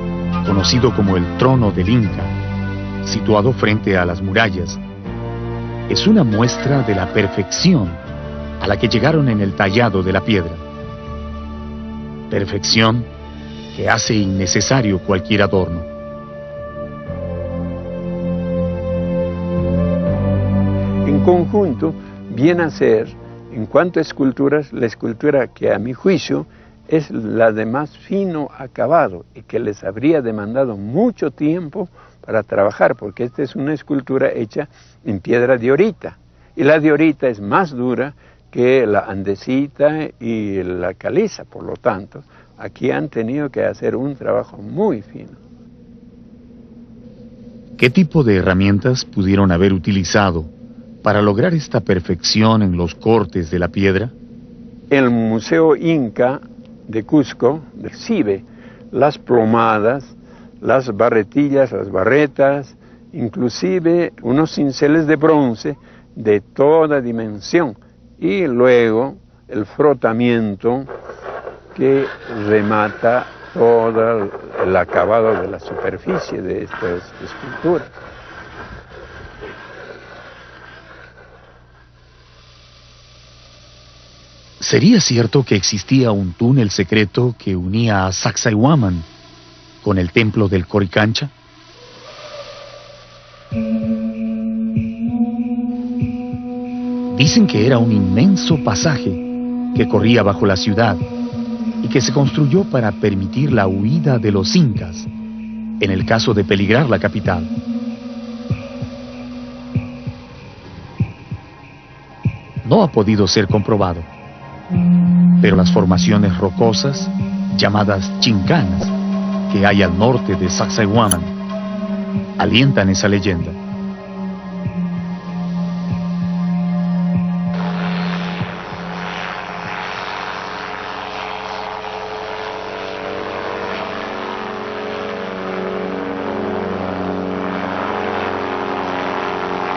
Speaker 1: conocido como el Trono del Inca, situado frente a las murallas, es una muestra de la perfección a la que llegaron en el tallado de la piedra. Perfección que hace innecesario cualquier adorno.
Speaker 4: En conjunto, viene a ser, en cuanto a esculturas, la escultura que a mi juicio es la de más fino acabado y que les habría demandado mucho tiempo para trabajar, porque esta es una escultura hecha en piedra diorita, y la diorita es más dura que la andesita y la caliza, por lo tanto, aquí han tenido que hacer un trabajo muy fino.
Speaker 1: ¿Qué tipo de herramientas pudieron haber utilizado para lograr esta perfección en los cortes de la piedra?
Speaker 4: El Museo Inca de Cusco exhibe las plomadas, las barretillas, las barretas, inclusive unos cinceles de bronce de toda dimensión, y luego el frotamiento que remata todo el acabado de la superficie de estas esculturas.
Speaker 1: ¿Sería cierto que existía un túnel secreto que unía a Sacsayhuaman con el templo del Coricancha? Dicen que era un inmenso pasaje que corría bajo la ciudad y que se construyó para permitir la huida de los incas en el caso de peligrar la capital. No ha podido ser comprobado, pero las formaciones rocosas, llamadas chincanas, que hay al norte de Sacsayhuaman, alientan esa leyenda.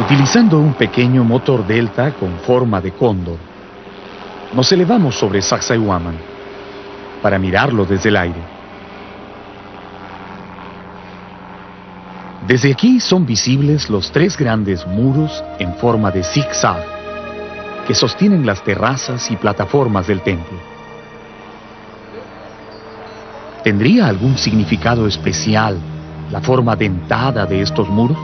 Speaker 1: Utilizando un pequeño motor delta con forma de cóndor, nos elevamos sobre Sacsayhuaman para mirarlo desde el aire. Desde aquí son visibles los tres grandes muros en forma de zigzag que sostienen las terrazas y plataformas del templo. ¿Tendría algún significado especial la forma dentada de estos muros?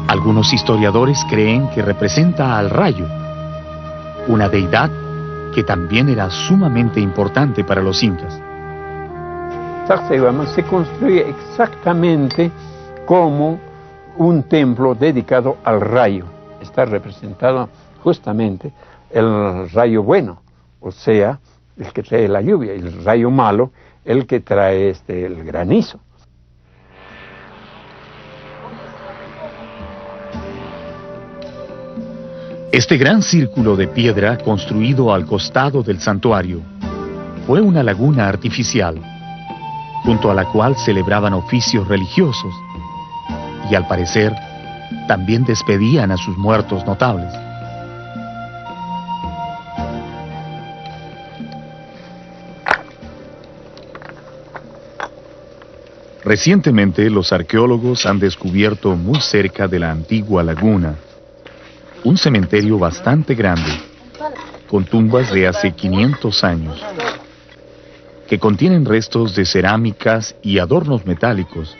Speaker 1: Algunos historiadores creen que representa al rayo, una deidad que también era sumamente importante para los incas.
Speaker 4: Sacsayhuaman se construye exactamente como un templo dedicado al rayo. Está representado justamente el rayo bueno, o sea, el que trae la lluvia, y el rayo malo, el que trae el granizo.
Speaker 1: Este gran círculo de piedra construido al costado del santuario fue una laguna artificial, junto a la cual celebraban oficios religiosos y, al parecer, también despedían a sus muertos notables. Recientemente, los arqueólogos han descubierto muy cerca de la antigua laguna un cementerio bastante grande, con tumbas de hace 500 años, que contienen restos de cerámicas y adornos metálicos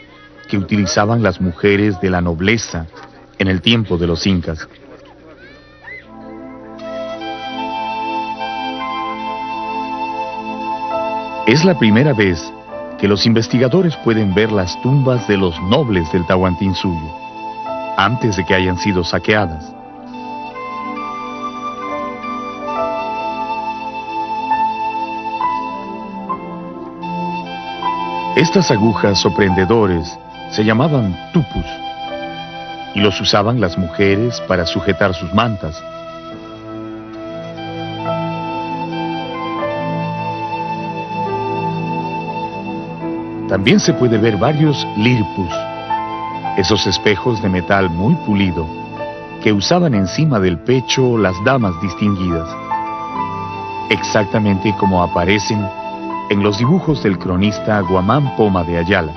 Speaker 1: que utilizaban las mujeres de la nobleza en el tiempo de los incas. Es la primera vez que los investigadores pueden ver las tumbas de los nobles del Tahuantinsuyo, antes de que hayan sido saqueadas. Estas agujas o prendedores se llamaban tupus y los usaban las mujeres para sujetar sus mantas. También se puede ver varios lirpus, esos espejos de metal muy pulido que usaban encima del pecho las damas distinguidas, exactamente como aparecen en los dibujos del cronista Guamán Poma de Ayala.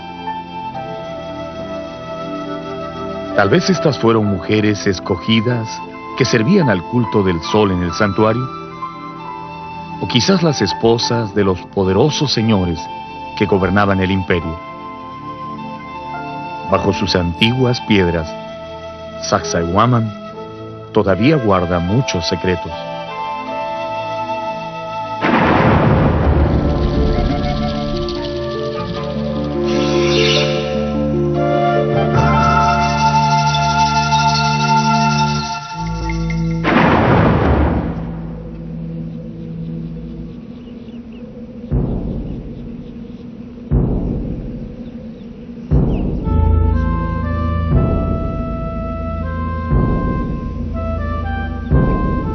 Speaker 1: Tal vez estas fueron mujeres escogidas que servían al culto del sol en el santuario, o quizás las esposas de los poderosos señores que gobernaban el imperio. Bajo sus antiguas piedras, Sacsayhuaman todavía guarda muchos secretos.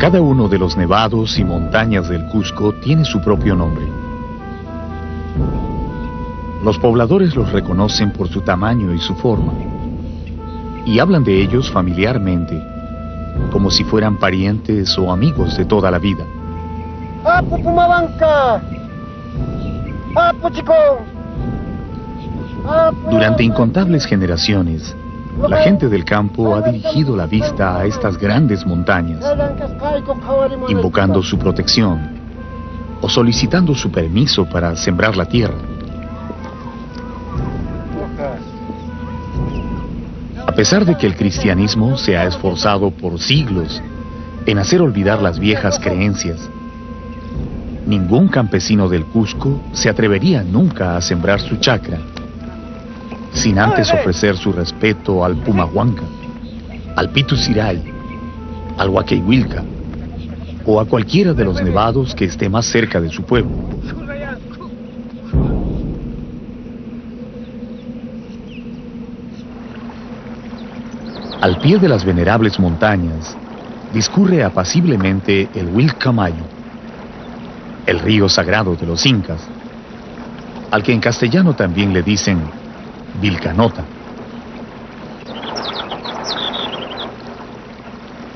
Speaker 1: Cada uno de los nevados y montañas del Cusco tiene su propio nombre. Los pobladores los reconocen por su tamaño y su forma, y hablan de ellos familiarmente, como si fueran parientes o amigos de toda la vida. Durante incontables generaciones, la gente del campo ha dirigido la vista a estas grandes montañas, invocando su protección o solicitando su permiso para sembrar la tierra. A pesar de que el cristianismo se ha esforzado por siglos en hacer olvidar las viejas creencias, ningún campesino del Cusco se atrevería nunca a sembrar su chacra sin antes ofrecer su respeto al Pumahuanca, al Pitusiray, al Huaqueihuilca o a cualquiera de los nevados que esté más cerca de su pueblo. Al pie de las venerables montañas discurre apaciblemente el Huilcamayu, el río sagrado de los incas, al que en castellano también le dicen Vilcanota.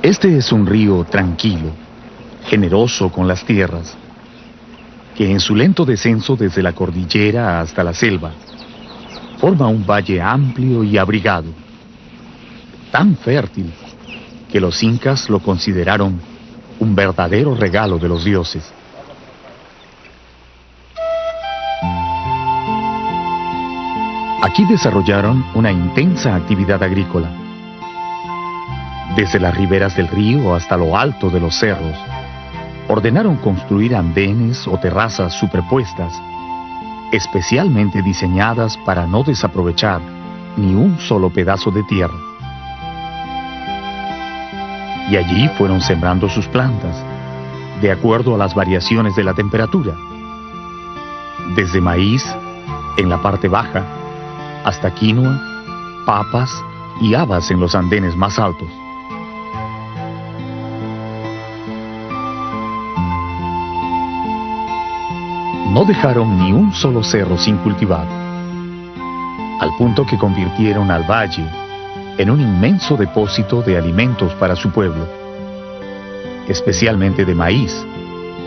Speaker 1: Este es un río tranquilo, generoso con las tierras, que en su lento descenso desde la cordillera hasta la selva, forma un valle amplio y abrigado, tan fértil que los incas lo consideraron un verdadero regalo de los dioses. Aquí desarrollaron una intensa actividad agrícola. Desde las riberas del río hasta lo alto de los cerros, ordenaron construir andenes o terrazas superpuestas, especialmente diseñadas para no desaprovechar ni un solo pedazo de tierra. Y allí fueron sembrando sus plantas, de acuerdo a las variaciones de la temperatura. Desde maíz, en la parte baja, hasta quinoa, papas y habas en los andenes más altos. No dejaron ni un solo cerro sin cultivar, al punto que convirtieron al valle en un inmenso depósito de alimentos para su pueblo, especialmente de maíz,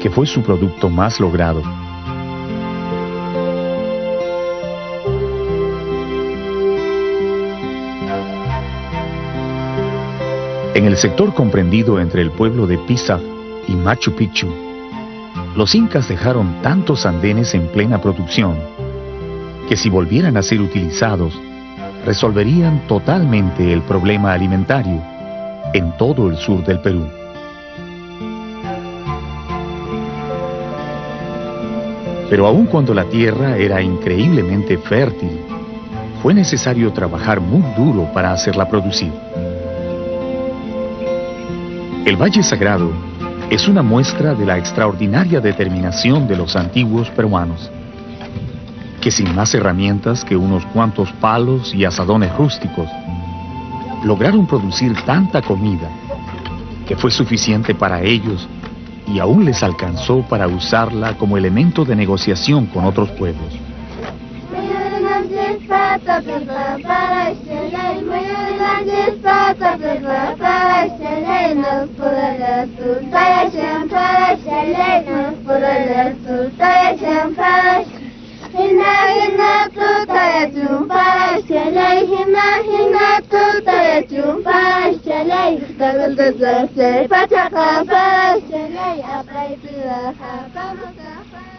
Speaker 1: que fue su producto más logrado. En el sector comprendido entre el pueblo de Pisac y Machu Picchu, los incas dejaron tantos andenes en plena producción que si volvieran a ser utilizados, resolverían totalmente el problema alimentario en todo el sur del Perú. Pero aun cuando la tierra era increíblemente fértil, fue necesario trabajar muy duro para hacerla producir. El Valle Sagrado es una muestra de la extraordinaria determinación de los antiguos peruanos, que sin más herramientas que unos cuantos palos y asadones rústicos, lograron producir tanta comida que fue suficiente para ellos y aún les alcanzó para usarla como elemento de negociación con otros pueblos.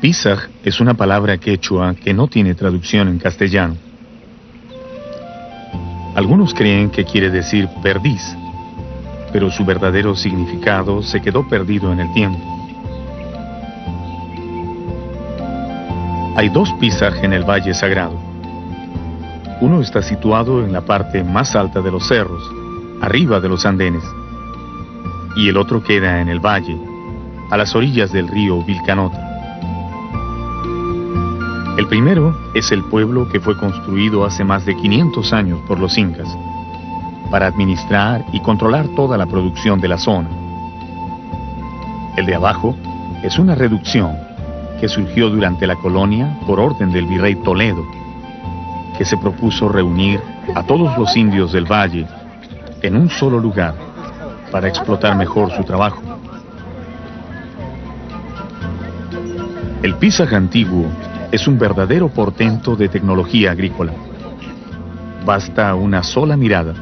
Speaker 1: Pisaj es una palabra quechua que no tiene traducción en castellano. Algunos creen que quiere decir perdiz, pero su verdadero significado se quedó perdido en el tiempo. Hay dos Pisaj en el Valle Sagrado. Uno está situado en la parte más alta de los cerros, arriba de los andenes, y el otro queda en el valle, a las orillas del río Vilcanota. El primero es el pueblo que fue construido hace más de 500 años por los incas, para administrar y controlar toda la producción de la zona. El de abajo es una reducción que surgió durante la colonia por orden del virrey Toledo, que se propuso reunir a todos los indios del valle en un solo lugar para explotar mejor su trabajo. El Pisaj antiguo es un verdadero portento de tecnología agrícola. Basta una sola mirada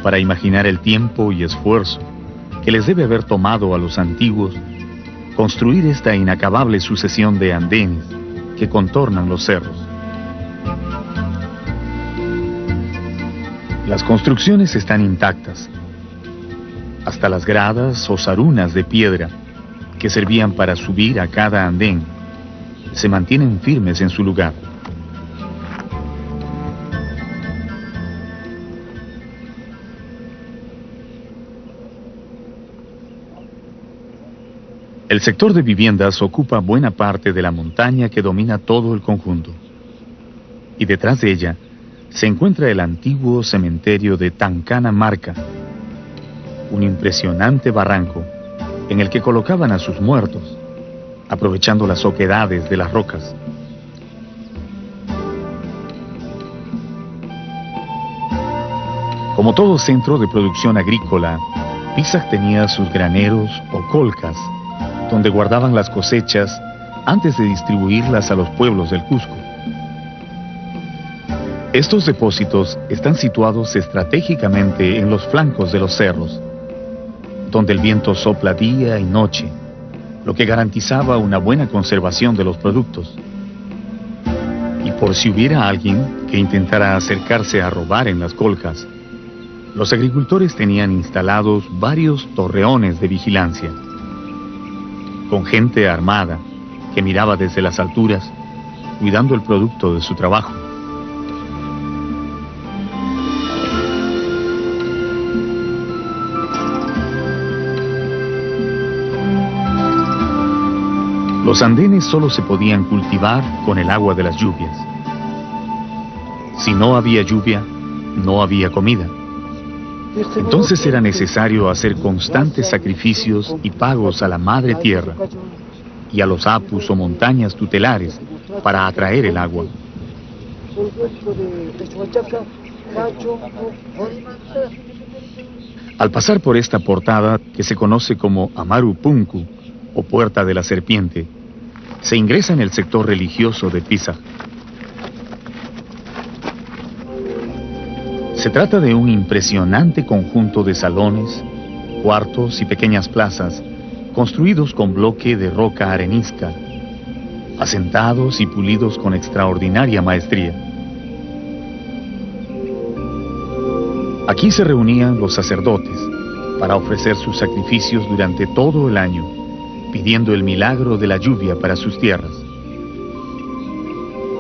Speaker 1: para imaginar el tiempo y esfuerzo que les debe haber tomado a los antiguos construir esta inacabable sucesión de andenes que contornan los cerros. Las construcciones están intactas. Hasta las gradas o sarunas de piedra que servían para subir a cada andén se mantienen firmes en su lugar. El sector de viviendas ocupa buena parte de la montaña que domina todo el conjunto. Y detrás de ella se encuentra el antiguo cementerio de Tancana Marca, un impresionante barranco en el que colocaban a sus muertos, aprovechando las oquedades de las rocas. Como todo centro de producción agrícola, Pisaj tenía sus graneros o colcas, donde guardaban las cosechas antes de distribuirlas a los pueblos del Cusco. Estos depósitos están situados estratégicamente en los flancos de los cerros, donde el viento sopla día y noche, lo que garantizaba una buena conservación de los productos. Y por si hubiera alguien que intentara acercarse a robar en las colcas, los agricultores tenían instalados varios torreones de vigilancia, con gente armada que miraba desde las alturas, cuidando el producto de su trabajo. Los andenes solo se podían cultivar con el agua de las lluvias. Si no había lluvia, no había comida. Entonces era necesario hacer constantes sacrificios y pagos a la madre tierra y a los apus o montañas tutelares para atraer el agua. Al pasar por esta portada, que se conoce como Amaru Punku, o Puerta de la Serpiente, se ingresa en el sector religioso de Pisaj. Se trata de un impresionante conjunto de salones, cuartos y pequeñas plazas construidos con bloque de roca arenisca, asentados y pulidos con extraordinaria maestría. Aquí se reunían los sacerdotes para ofrecer sus sacrificios durante todo el año, pidiendo el milagro de la lluvia para sus tierras.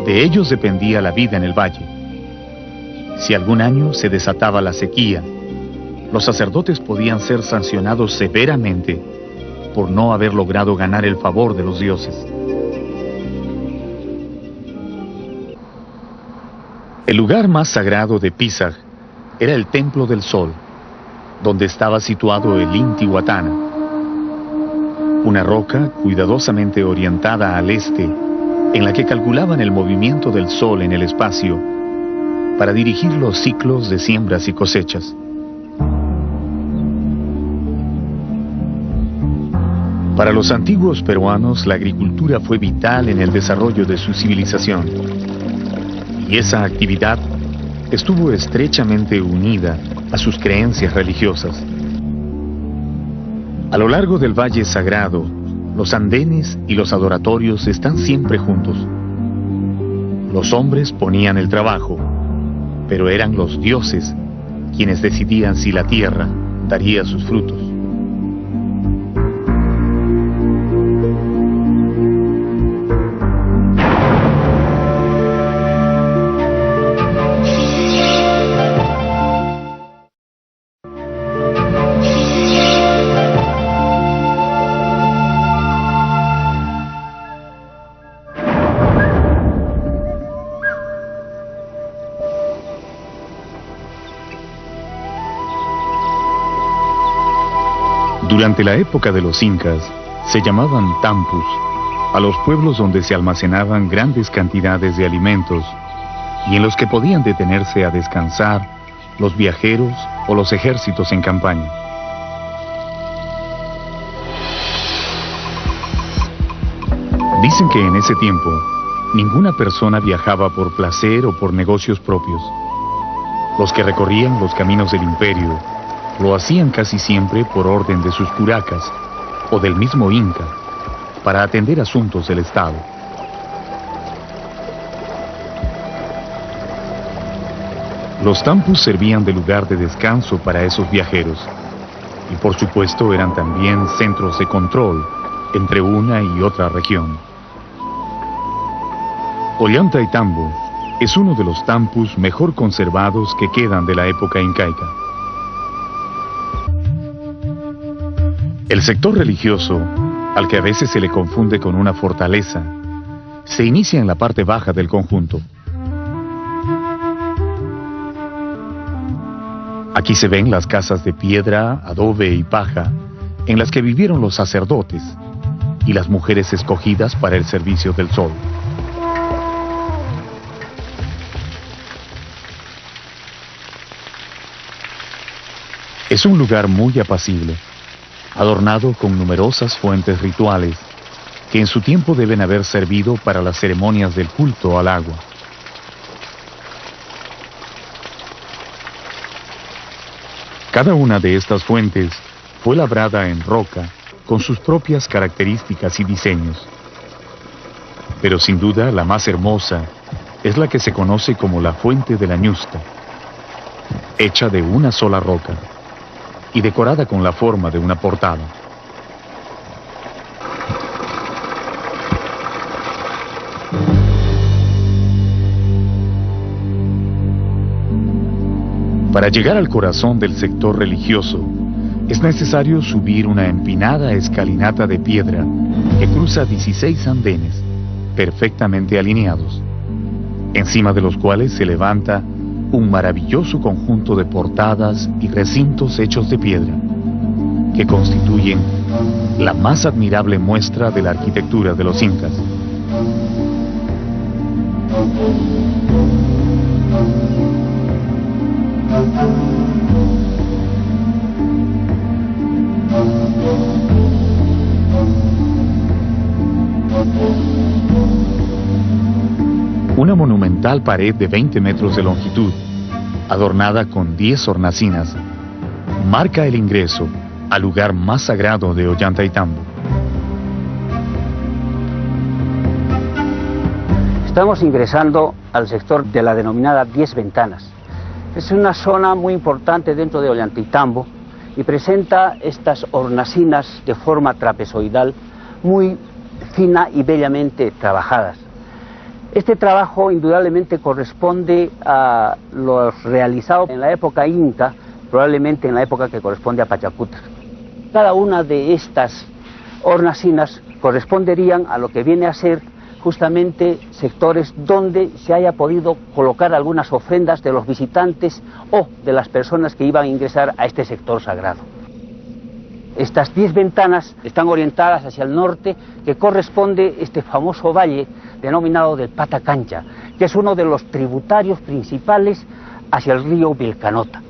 Speaker 1: De ellos dependía la vida en el valle. Si algún año se desataba la sequía, los sacerdotes podían ser sancionados severamente por no haber logrado ganar el favor de los dioses. El lugar más sagrado de Pisag era el Templo del Sol, donde estaba situado el Intihuatana, una roca cuidadosamente orientada al este, en la que calculaban el movimiento del Sol en el espacio para dirigir los ciclos de siembras y cosechas. Para los antiguos peruanos, la agricultura fue vital en el desarrollo de su civilización, y esa actividad estuvo estrechamente unida a sus creencias religiosas. A lo largo del Valle Sagrado, los andenes y los adoratorios están siempre juntos. Los hombres ponían el trabajo, pero eran los dioses quienes decidían si la tierra daría sus frutos. Durante la época de los incas, se llamaban tampus a los pueblos donde se almacenaban grandes cantidades de alimentos y en los que podían detenerse a descansar los viajeros o los ejércitos en campaña. Dicen que en ese tiempo, ninguna persona viajaba por placer o por negocios propios. Los que recorrían los caminos del imperio lo hacían casi siempre por orden de sus curacas o del mismo Inca, para atender asuntos del Estado. Los tampus servían de lugar de descanso para esos viajeros, y por supuesto eran también centros de control entre una y otra región. Ollantaytambo es uno de los tampus mejor conservados que quedan de la época incaica. El sector religioso, al que a veces se le confunde con una fortaleza, se inicia en la parte baja del conjunto. Aquí se ven las casas de piedra, adobe y paja, en las que vivieron los sacerdotes y las mujeres escogidas para el servicio del sol. Es un lugar muy apacible, adornado con numerosas fuentes rituales que en su tiempo deben haber servido para las ceremonias del culto al agua. Cada una de estas fuentes fue labrada en roca con sus propias características y diseños. Pero sin duda la más hermosa es la que se conoce como la Fuente de la Ñusta, hecha de una sola roca y decorada con la forma de una portada. Para llegar al corazón del sector religioso, es necesario subir una empinada escalinata de piedra que cruza 16 andenes, perfectamente alineados, encima de los cuales se levanta un maravilloso conjunto de portadas y recintos hechos de piedra, que constituyen la más admirable muestra de la arquitectura de los incas. Una monumental pared de 20 metros de longitud, adornada con 10 hornacinas, marca el ingreso al lugar más sagrado de Ollantaytambo.
Speaker 5: Estamos ingresando al sector de la denominada 10 Ventanas. Es una zona muy importante dentro de Ollantaytambo y presenta estas hornacinas de forma trapezoidal muy fina y bellamente trabajadas. Este trabajo indudablemente corresponde a los realizados en la época inca, probablemente en la época que corresponde a Pachacutic. Cada una de estas hornacinas corresponderían a lo que viene a ser justamente sectores donde se haya podido colocar algunas ofrendas de los visitantes o de las personas que iban a ingresar a este sector sagrado. Estas 10 ventanas están orientadas hacia el norte, que corresponde este famoso valle denominado del Patacancha, que es uno de los tributarios principales hacia el río Vilcanota.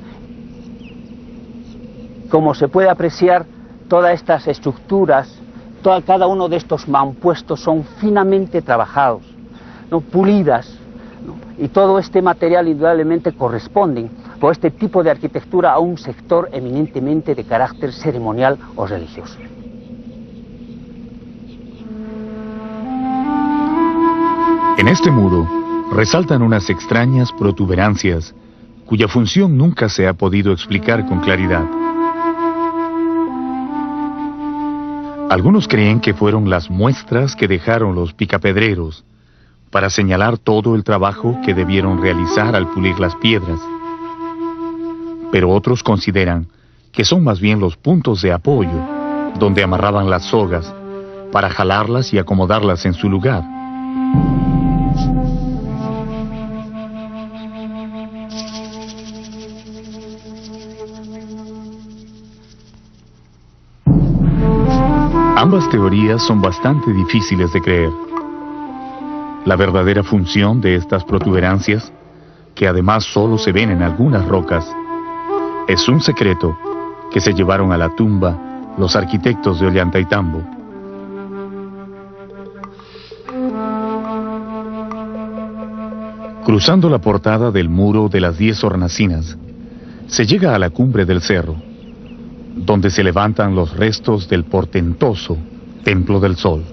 Speaker 5: Como se puede apreciar, todas estas estructuras, cada uno de estos mampuestos son finamente trabajados, ¿no? Pulidas, ¿no? Y todo este material indudablemente corresponde por este tipo de arquitectura a un sector eminentemente de carácter ceremonial o religioso.
Speaker 1: En este muro resaltan unas extrañas protuberancias cuya función nunca se ha podido explicar con claridad. Algunos creen que fueron las muestras que dejaron los picapedreros para señalar todo el trabajo que debieron realizar al pulir las piedras. Pero otros consideran que son más bien los puntos de apoyo donde amarraban las sogas para jalarlas y acomodarlas en su lugar. Ambas teorías son bastante difíciles de creer. La verdadera función de estas protuberancias, que además solo se ven en algunas rocas, es un secreto que se llevaron a la tumba los arquitectos de Ollantaytambo. Cruzando la portada del muro de las 10 hornacinas, se llega a la cumbre del cerro, donde se levantan los restos del portentoso Templo del Sol.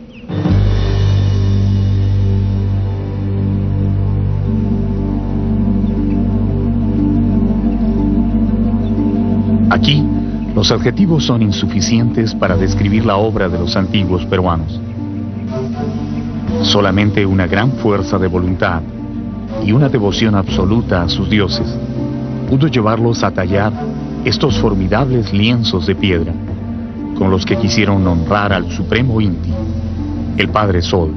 Speaker 1: Aquí, los adjetivos son insuficientes para describir la obra de los antiguos peruanos. Solamente una gran fuerza de voluntad y una devoción absoluta a sus dioses pudo llevarlos a tallar estos formidables lienzos de piedra, con los que quisieron honrar al supremo Inti, el Padre Sol.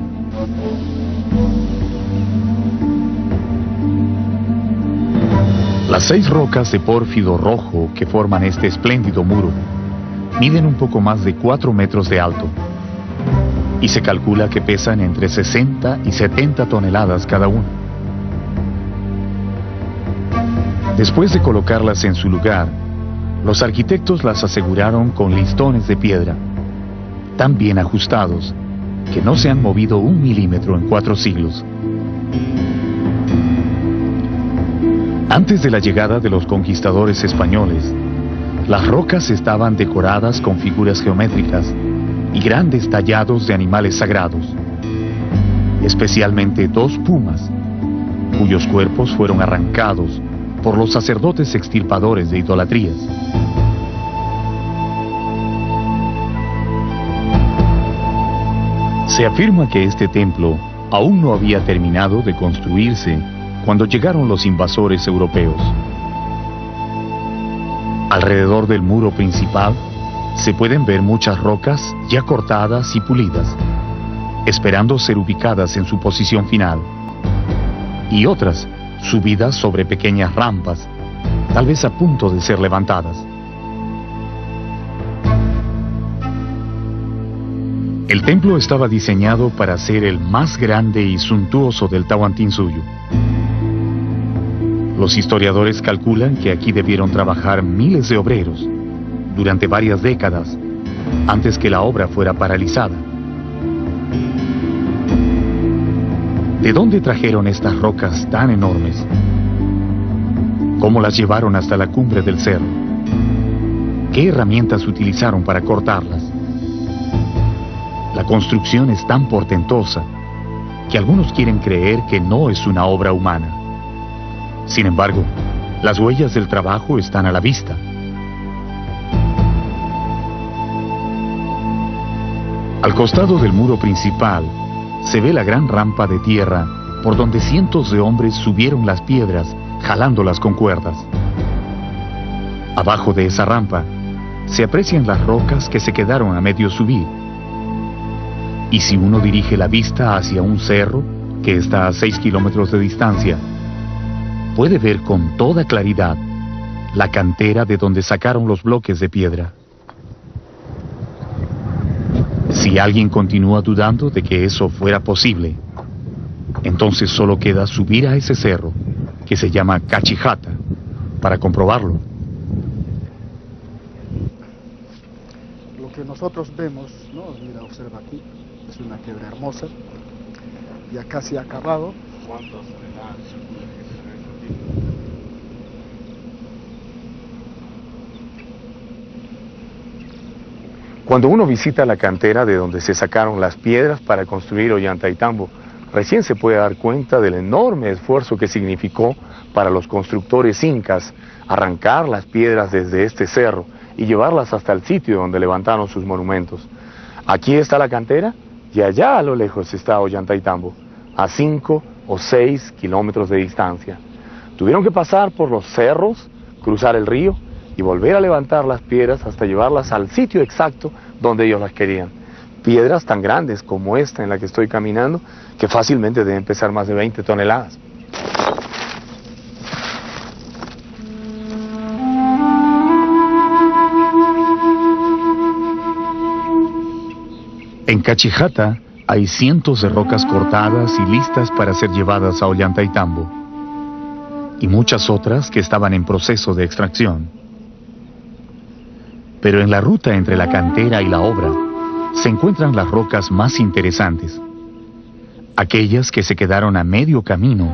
Speaker 1: Las 6 rocas de pórfido rojo que forman este espléndido muro miden un poco más de 4 metros de alto, y se calcula que pesan entre 60 y 70 toneladas cada una. Después de colocarlas en su lugar, los arquitectos las aseguraron con listones de piedra, tan bien ajustados que no se han movido 1 milímetro en 4 siglos. Antes de la llegada de los conquistadores españoles, las rocas estaban decoradas con figuras geométricas y grandes tallados de animales sagrados, especialmente 2 pumas, cuyos cuerpos fueron arrancados por los sacerdotes extirpadores de idolatrías. Se afirma que este templo aún no había terminado de construirse cuando llegaron los invasores europeos. Alrededor del muro principal se pueden ver muchas rocas ya cortadas y pulidas, esperando ser ubicadas en su posición final, y otras subidas sobre pequeñas rampas, tal vez a punto de ser levantadas. El templo estaba diseñado para ser el más grande y suntuoso del Tahuantinsuyo. Los historiadores calculan que aquí debieron trabajar miles de obreros durante varias décadas antes que la obra fuera paralizada. ¿De dónde trajeron estas rocas tan enormes? ¿Cómo las llevaron hasta la cumbre del cerro? ¿Qué herramientas utilizaron para cortarlas? La construcción es tan portentosa que algunos quieren creer que no es una obra humana. Sin embargo, las huellas del trabajo están a la vista. Al costado del muro principal se ve la gran rampa de tierra por donde cientos de hombres subieron las piedras, jalándolas con cuerdas. Abajo de esa rampa se aprecian las rocas que se quedaron a medio subir. Y si uno dirige la vista hacia un cerro que está a 6 kilómetros de distancia, puede ver con toda claridad la cantera de donde sacaron los bloques de piedra. Si alguien continúa dudando de que eso fuera posible, entonces solo queda subir a ese cerro, que se llama Cachijata, para comprobarlo.
Speaker 6: Lo que nosotros vemos, ¿no? Mira, observa aquí, es una piedra hermosa, ya casi acabado.
Speaker 1: Cuando uno visita la cantera de donde se sacaron las piedras para construir Ollantaytambo, recién se puede dar cuenta del enorme esfuerzo que significó para los constructores incas arrancar las piedras desde este cerro y llevarlas hasta el sitio donde levantaron sus monumentos. Aquí está la cantera y allá a lo lejos está Ollantaytambo, a 5 o 6 kilómetros de distancia. Tuvieron que pasar por los cerros, cruzar el río y volver a levantar las piedras hasta llevarlas al sitio exacto donde ellos las querían. Piedras tan grandes como esta en la que estoy caminando, que fácilmente deben pesar más de 20 toneladas. En Cachijata hay cientos de rocas cortadas y listas para ser llevadas a Ollantaytambo, y muchas otras que estaban en proceso de extracción. Pero en la ruta entre la cantera y la obra se encuentran las rocas más interesantes, aquellas que se quedaron a medio camino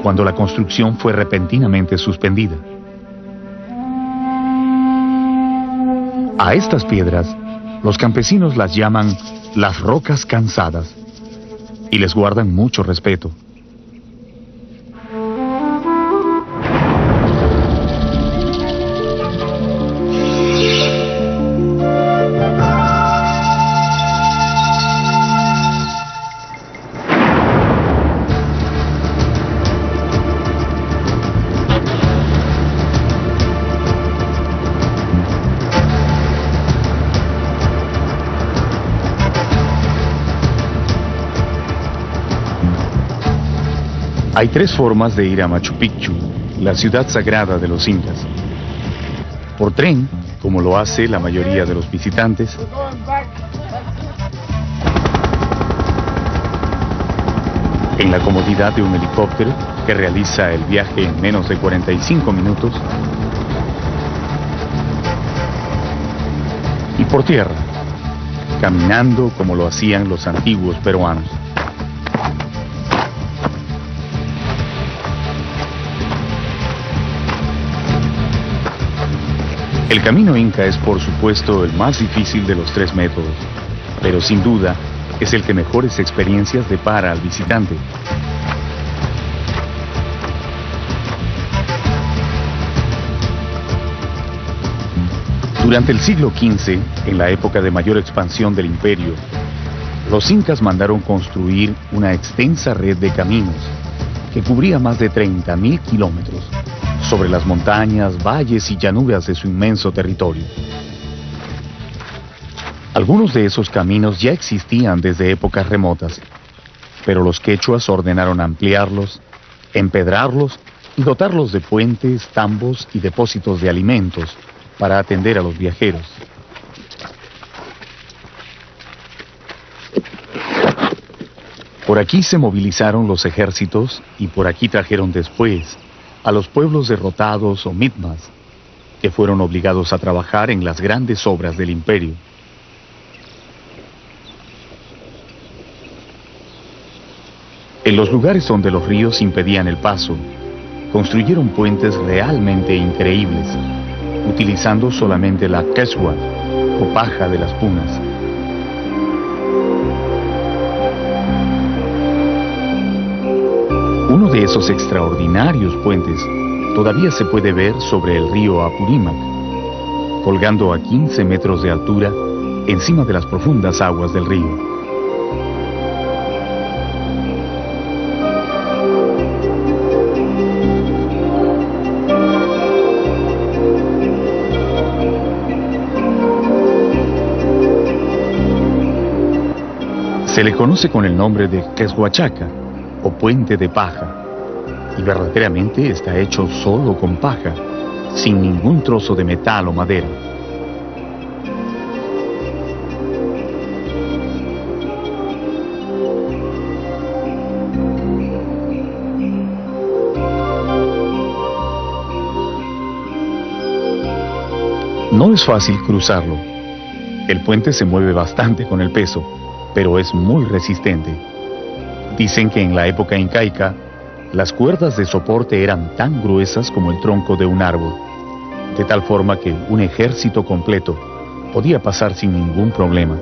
Speaker 1: cuando la construcción fue repentinamente suspendida. A estas piedras, los campesinos las llaman las rocas cansadas y les guardan mucho respeto. Hay 3 formas de ir a Machu Picchu, la ciudad sagrada de los incas. Por tren, como lo hace la mayoría de los visitantes. En la comodidad de un helicóptero que realiza el viaje en menos de 45 minutos. Y por tierra, caminando como lo hacían los antiguos peruanos. El camino inca es, por supuesto, el más difícil de los 3 métodos, pero sin duda es el que mejores experiencias depara al visitante. Durante el siglo XV, en la época de mayor expansión del imperio, los incas mandaron construir una extensa red de caminos que cubría más de 30.000 kilómetros sobre las montañas, valles y llanuras de su inmenso territorio. Algunos de esos caminos ya existían desde épocas remotas, pero los quechuas ordenaron ampliarlos, empedrarlos y dotarlos de puentes, tambos y depósitos de alimentos para atender a los viajeros. Por aquí se movilizaron los ejércitos y por aquí trajeron después a los pueblos derrotados o mitmas, que fueron obligados a trabajar en las grandes obras del imperio. En los lugares donde los ríos impedían el paso, construyeron puentes realmente increíbles, utilizando solamente la quechua o paja de las punas. Uno de esos extraordinarios puentes todavía se puede ver sobre el río Apurímac, colgando a 15 metros de altura encima de las profundas aguas del río. Se le conoce con el nombre de Queshuachaca, o puente de paja, y verdaderamente está hecho solo con paja, sin ningún trozo de metal o madera. No es fácil cruzarlo. El puente se mueve bastante con el peso, pero es muy resistente. Dicen que en la época incaica, las cuerdas de soporte eran tan gruesas como el tronco de un árbol, de tal forma que un ejército completo podía pasar sin ningún problema.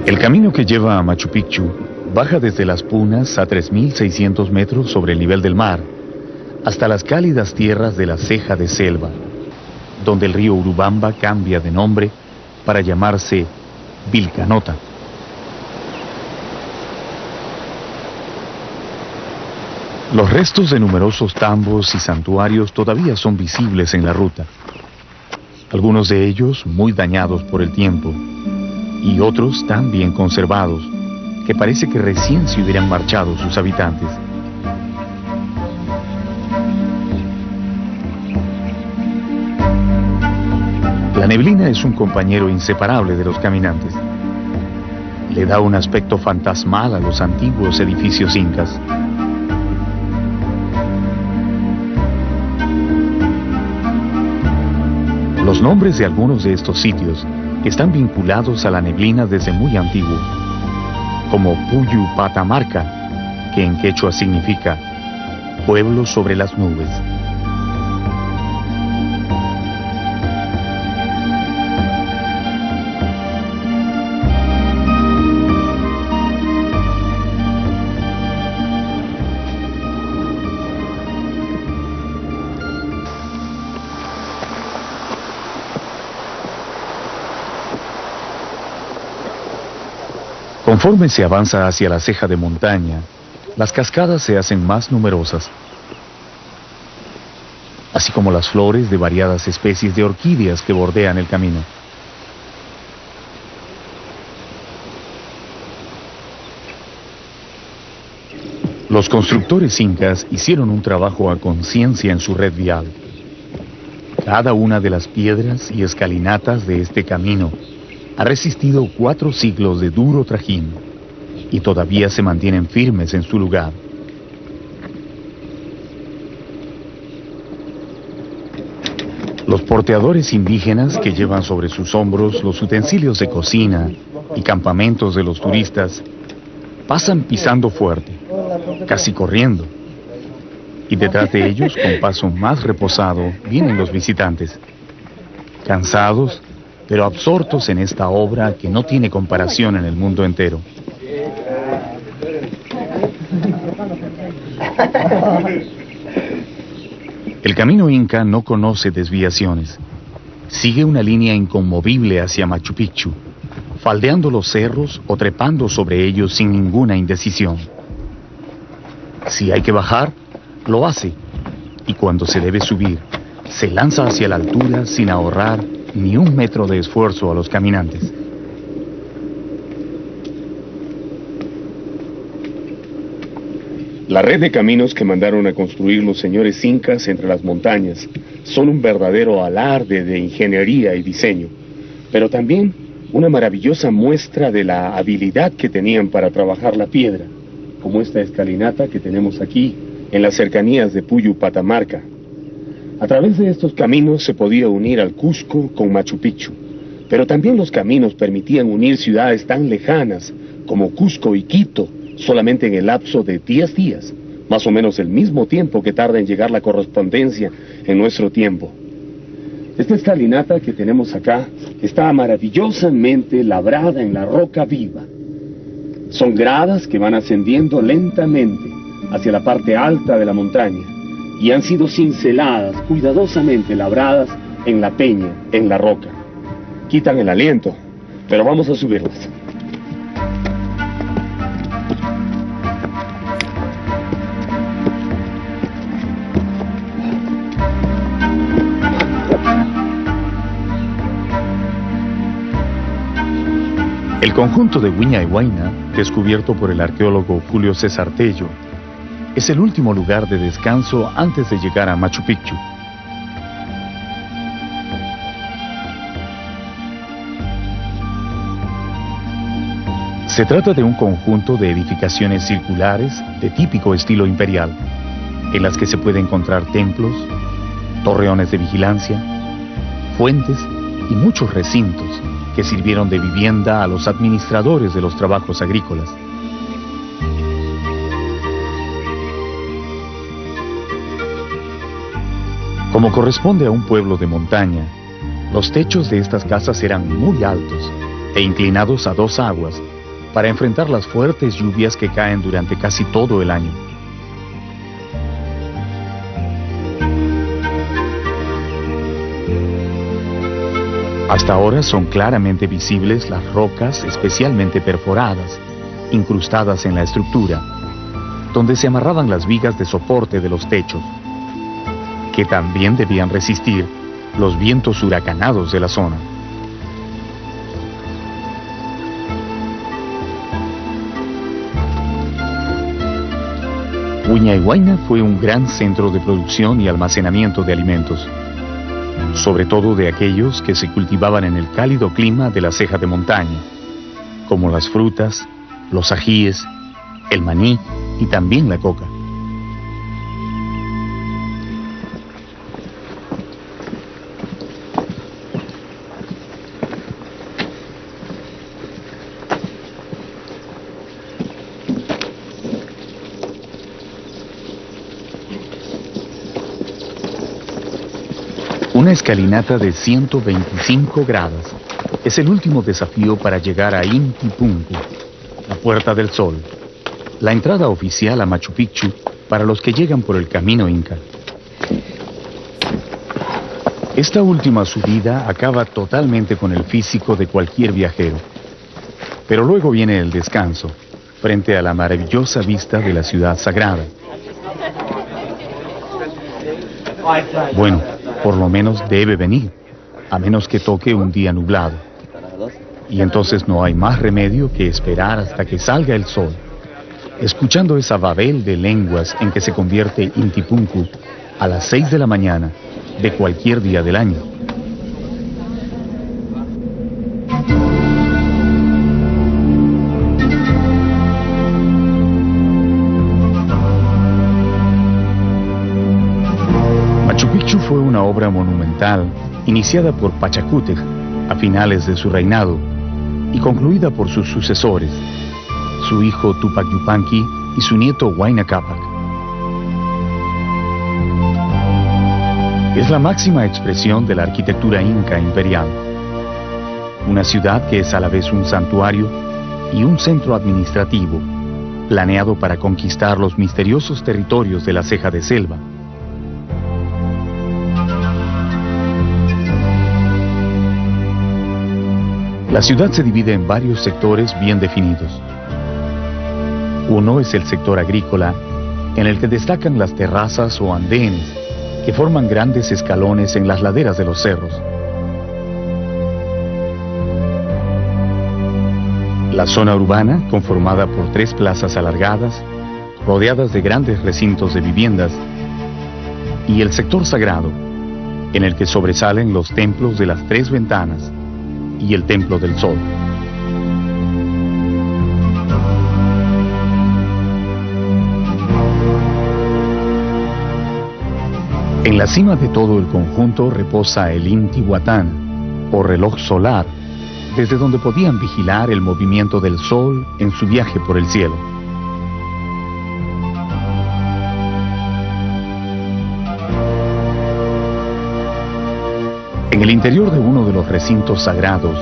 Speaker 1: El camino que lleva a Machu Picchu baja desde las Punas a 3.600 metros sobre el nivel del mar, hasta las cálidas tierras de la Ceja de Selva, donde el río Urubamba cambia de nombre para llamarse Vilcanota. Los restos de numerosos tambos y santuarios todavía son visibles en la ruta, algunos de ellos muy dañados por el tiempo, y otros tan bien conservados que parece que recién se hubieran marchado sus habitantes. La neblina es un compañero inseparable de los caminantes. Le da un aspecto fantasmal a los antiguos edificios incas. Los nombres de algunos de estos sitios están vinculados a la neblina desde muy antiguo, como Puyu Patamarca, que en quechua significa pueblo sobre las nubes. Conforme se avanza hacia la ceja de montaña, las cascadas se hacen más numerosas, así como las flores de variadas especies de orquídeas que bordean el camino. Los constructores incas hicieron un trabajo a conciencia en su red vial. Cada una de las piedras y escalinatas de este camino ha resistido 4 siglos de duro trajín y todavía se mantienen firmes en su lugar. Los porteadores indígenas que llevan sobre sus hombros los utensilios de cocina y campamentos de los turistas pasan pisando fuerte, casi corriendo, y detrás de ellos, con paso más reposado, vienen los visitantes, cansados pero absortos en esta obra que no tiene comparación en el mundo entero. El camino inca no conoce desviaciones. Sigue una línea inconmovible hacia Machu Picchu, faldeando los cerros o trepando sobre ellos sin ninguna indecisión. Si hay que bajar, lo hace, y cuando se debe subir, se lanza hacia la altura sin ahorrar ni un metro de esfuerzo a los caminantes.
Speaker 7: La red de caminos que mandaron a construir los señores incas entre las montañas son un verdadero alarde de ingeniería y diseño, pero también una maravillosa muestra de la habilidad que tenían para trabajar la piedra, como esta escalinata que tenemos aquí en las cercanías de Puyu Patamarca. A través de estos caminos se podía unir al Cusco con Machu Picchu, pero también los caminos permitían unir ciudades tan lejanas como Cusco y Quito solamente en el lapso de 10 días, más o menos el mismo tiempo que tarda en llegar la correspondencia en nuestro tiempo. Esta escalinata que tenemos acá está maravillosamente labrada en la roca viva. Son gradas que van ascendiendo lentamente hacia la parte alta de la montaña y han sido cinceladas, cuidadosamente labradas en la peña, en la roca. Quitan el aliento, pero vamos a subirlas.
Speaker 1: El conjunto de Huña y Huayna, descubierto por el arqueólogo Julio César Tello, es el último lugar de descanso antes de llegar a Machu Picchu. Se trata de un conjunto de edificaciones circulares de típico estilo imperial, en las que se puede encontrar templos, torreones de vigilancia, fuentes y muchos recintos que sirvieron de vivienda a los administradores de los trabajos agrícolas. Como corresponde a un pueblo de montaña, los techos de estas casas eran muy altos e inclinados a dos aguas para enfrentar las fuertes lluvias que caen durante casi todo el año. Hasta ahora son claramente visibles las rocas especialmente perforadas, incrustadas en la estructura, donde se amarraban las vigas de soporte de los techos, que también debían resistir los vientos huracanados de la zona. Huña y Huayna fue un gran centro de producción y almacenamiento de alimentos, sobre todo de aquellos que se cultivaban en el cálido clima de la ceja de montaña, como las frutas, los ajíes, el maní y también la coca. Una escalinata de 125 grados es el último desafío para llegar a Inti Punku, la Puerta del Sol, la entrada oficial a Machu Picchu para los que llegan por el camino inca. Esta última subida acaba totalmente con el físico de cualquier viajero, pero luego viene el descanso, frente a la maravillosa vista de la ciudad sagrada. Bueno, por lo menos debe venir, a menos que toque un día nublado. Y entonces no hay más remedio que esperar hasta que salga el sol, escuchando esa babel de lenguas en que se convierte Inti Punku a las 6 de la mañana de cualquier día del año. Machu Picchu fue una obra monumental iniciada por Pachacútec a finales de su reinado y concluida por sus sucesores, su hijo Tupac Yupanqui y su nieto Huayna Cápac. Es la máxima expresión de la arquitectura inca imperial, una ciudad que es a la vez un santuario y un centro administrativo, planeado para conquistar los misteriosos territorios de la ceja de selva. La ciudad se divide en varios sectores bien definidos. Uno es el sector agrícola, en el que destacan las terrazas o andenes, que forman grandes escalones en las laderas de los cerros. La zona urbana, conformada por 3 plazas alargadas, rodeadas de grandes recintos de viviendas, y el sector sagrado, en el que sobresalen los templos de las 3 ventanas, y el Templo del Sol. En la cima de todo el conjunto reposa el Intihuatán, o reloj solar, desde donde podían vigilar el movimiento del Sol en su viaje por el cielo. En el interior de uno de los recintos sagrados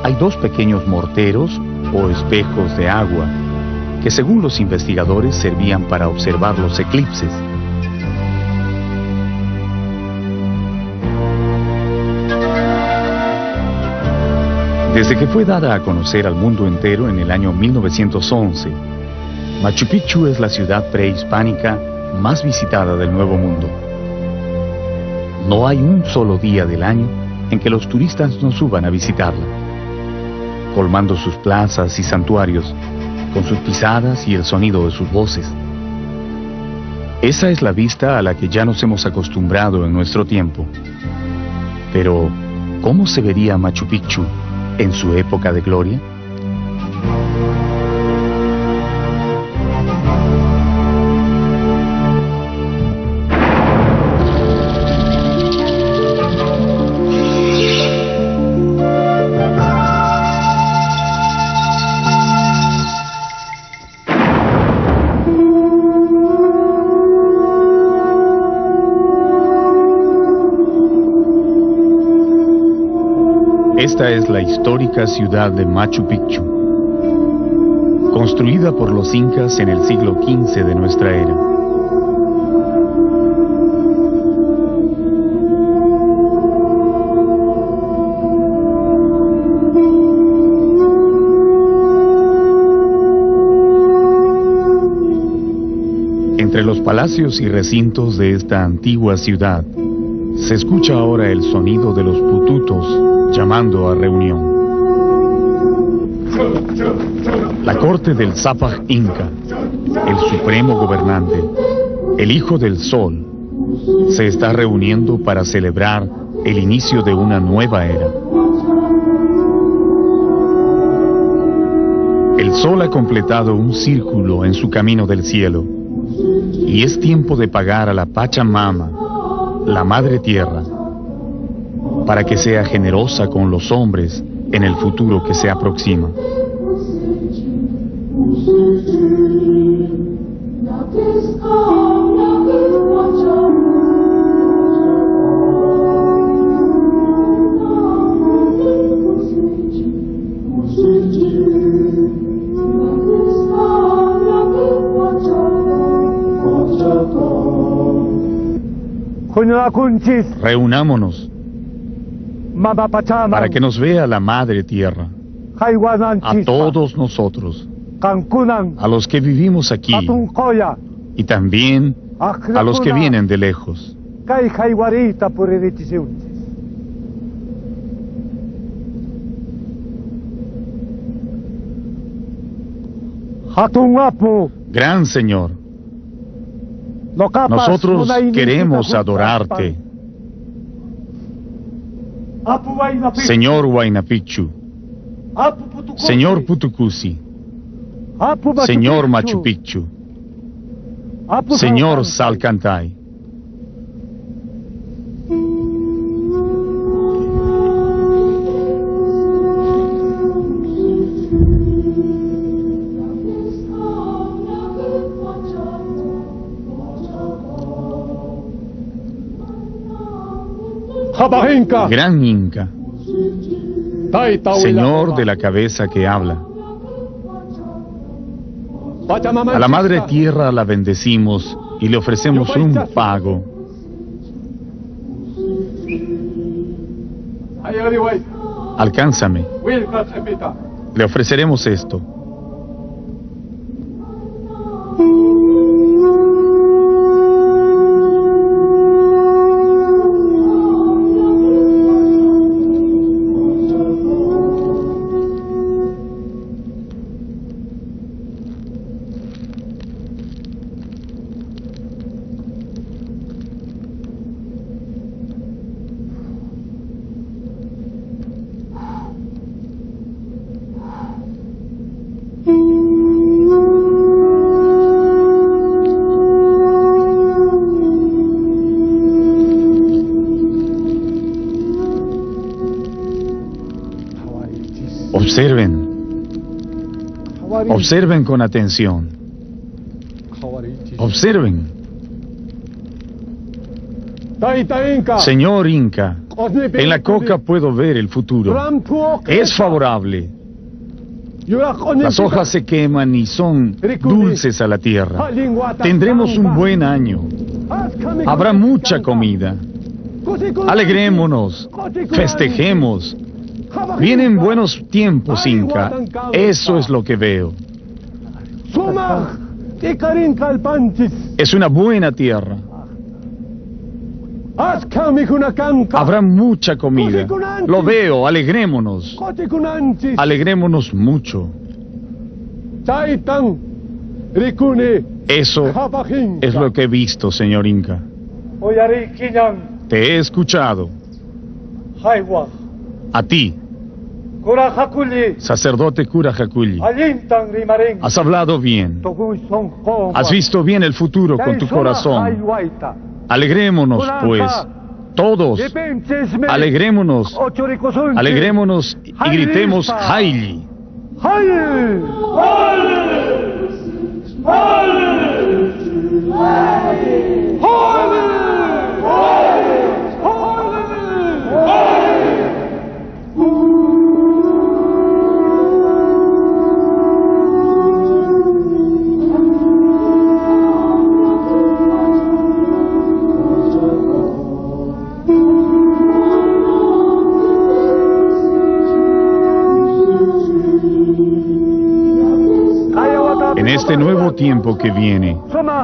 Speaker 1: hay 2 pequeños morteros o espejos de agua que, según los investigadores, servían para observar los eclipses. Desde que fue dada a conocer al mundo entero en el año 1911, Machu Picchu es la ciudad prehispánica más visitada del Nuevo Mundo. No hay un solo día del año en que los turistas no suban a visitarla. colmando sus plazas y santuarios con sus pisadas y el sonido de sus voces. Esa es la vista a la que ya nos hemos acostumbrado en nuestro tiempo. Pero, ¿cómo se vería Machu Picchu en su época de gloria? Esta es la histórica ciudad de Machu Picchu, construida por los incas en el siglo XV de nuestra era. Entre los palacios y recintos de esta antigua ciudad, se escucha ahora el sonido de los pututos llamando a reunión. La corte del Zapaj Inca, el supremo gobernante, el hijo del sol, se está reuniendo para celebrar el inicio de una nueva era. El sol ha completado un círculo en su camino del cielo y es tiempo de pagar a la Pachamama, la Madre Tierra, para que sea generosa con los hombres en el futuro que se aproxima. Reunámonos para que nos vea la Madre Tierra, a todos nosotros, a los que vivimos aquí y también a los que vienen de lejos. Gran Señor, nosotros queremos adorarte. Señor Huayna Picchu, Señor Putucusi, Señor Machu Picchu, Señor Salcantay. Gran Inca, Señor de la cabeza que habla. A la Madre Tierra la bendecimos y le ofrecemos un pago. Alcánzame. Le ofreceremos esto. Observen con atención. Observen. Señor Inca, en la coca puedo ver el futuro. Es favorable. Las hojas se queman y son dulces a la tierra. Tendremos un buen año. Habrá mucha comida. Alegrémonos. Festejemos. Vienen buenos tiempos, Inca. Eso es lo que veo. Es una buena tierra. Habrá mucha comida. Lo veo, alegrémonos. Alegrémonos mucho. Eso es lo que he visto, señor Inca. Te he escuchado. A ti, sacerdote Cura Jaculli. Has hablado bien. Has visto bien el futuro con tu corazón. Alegrémonos, pues, todos. Alegrémonos. Alegrémonos y gritemos Haile. En este nuevo tiempo que viene,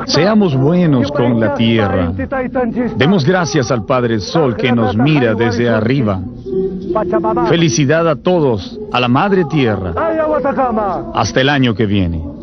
Speaker 1: seamos buenos con la tierra. Demos gracias al Padre Sol que nos mira desde arriba. Felicidad a todos, a la Madre Tierra. Hasta el año que viene.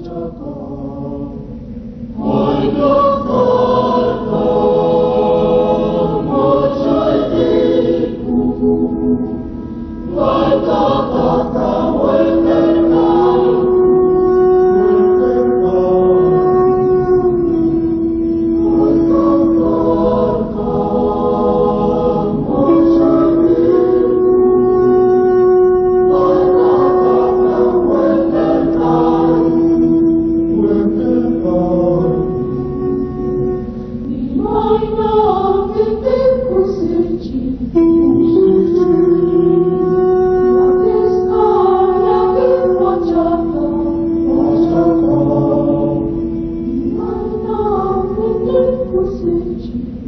Speaker 8: Thank you.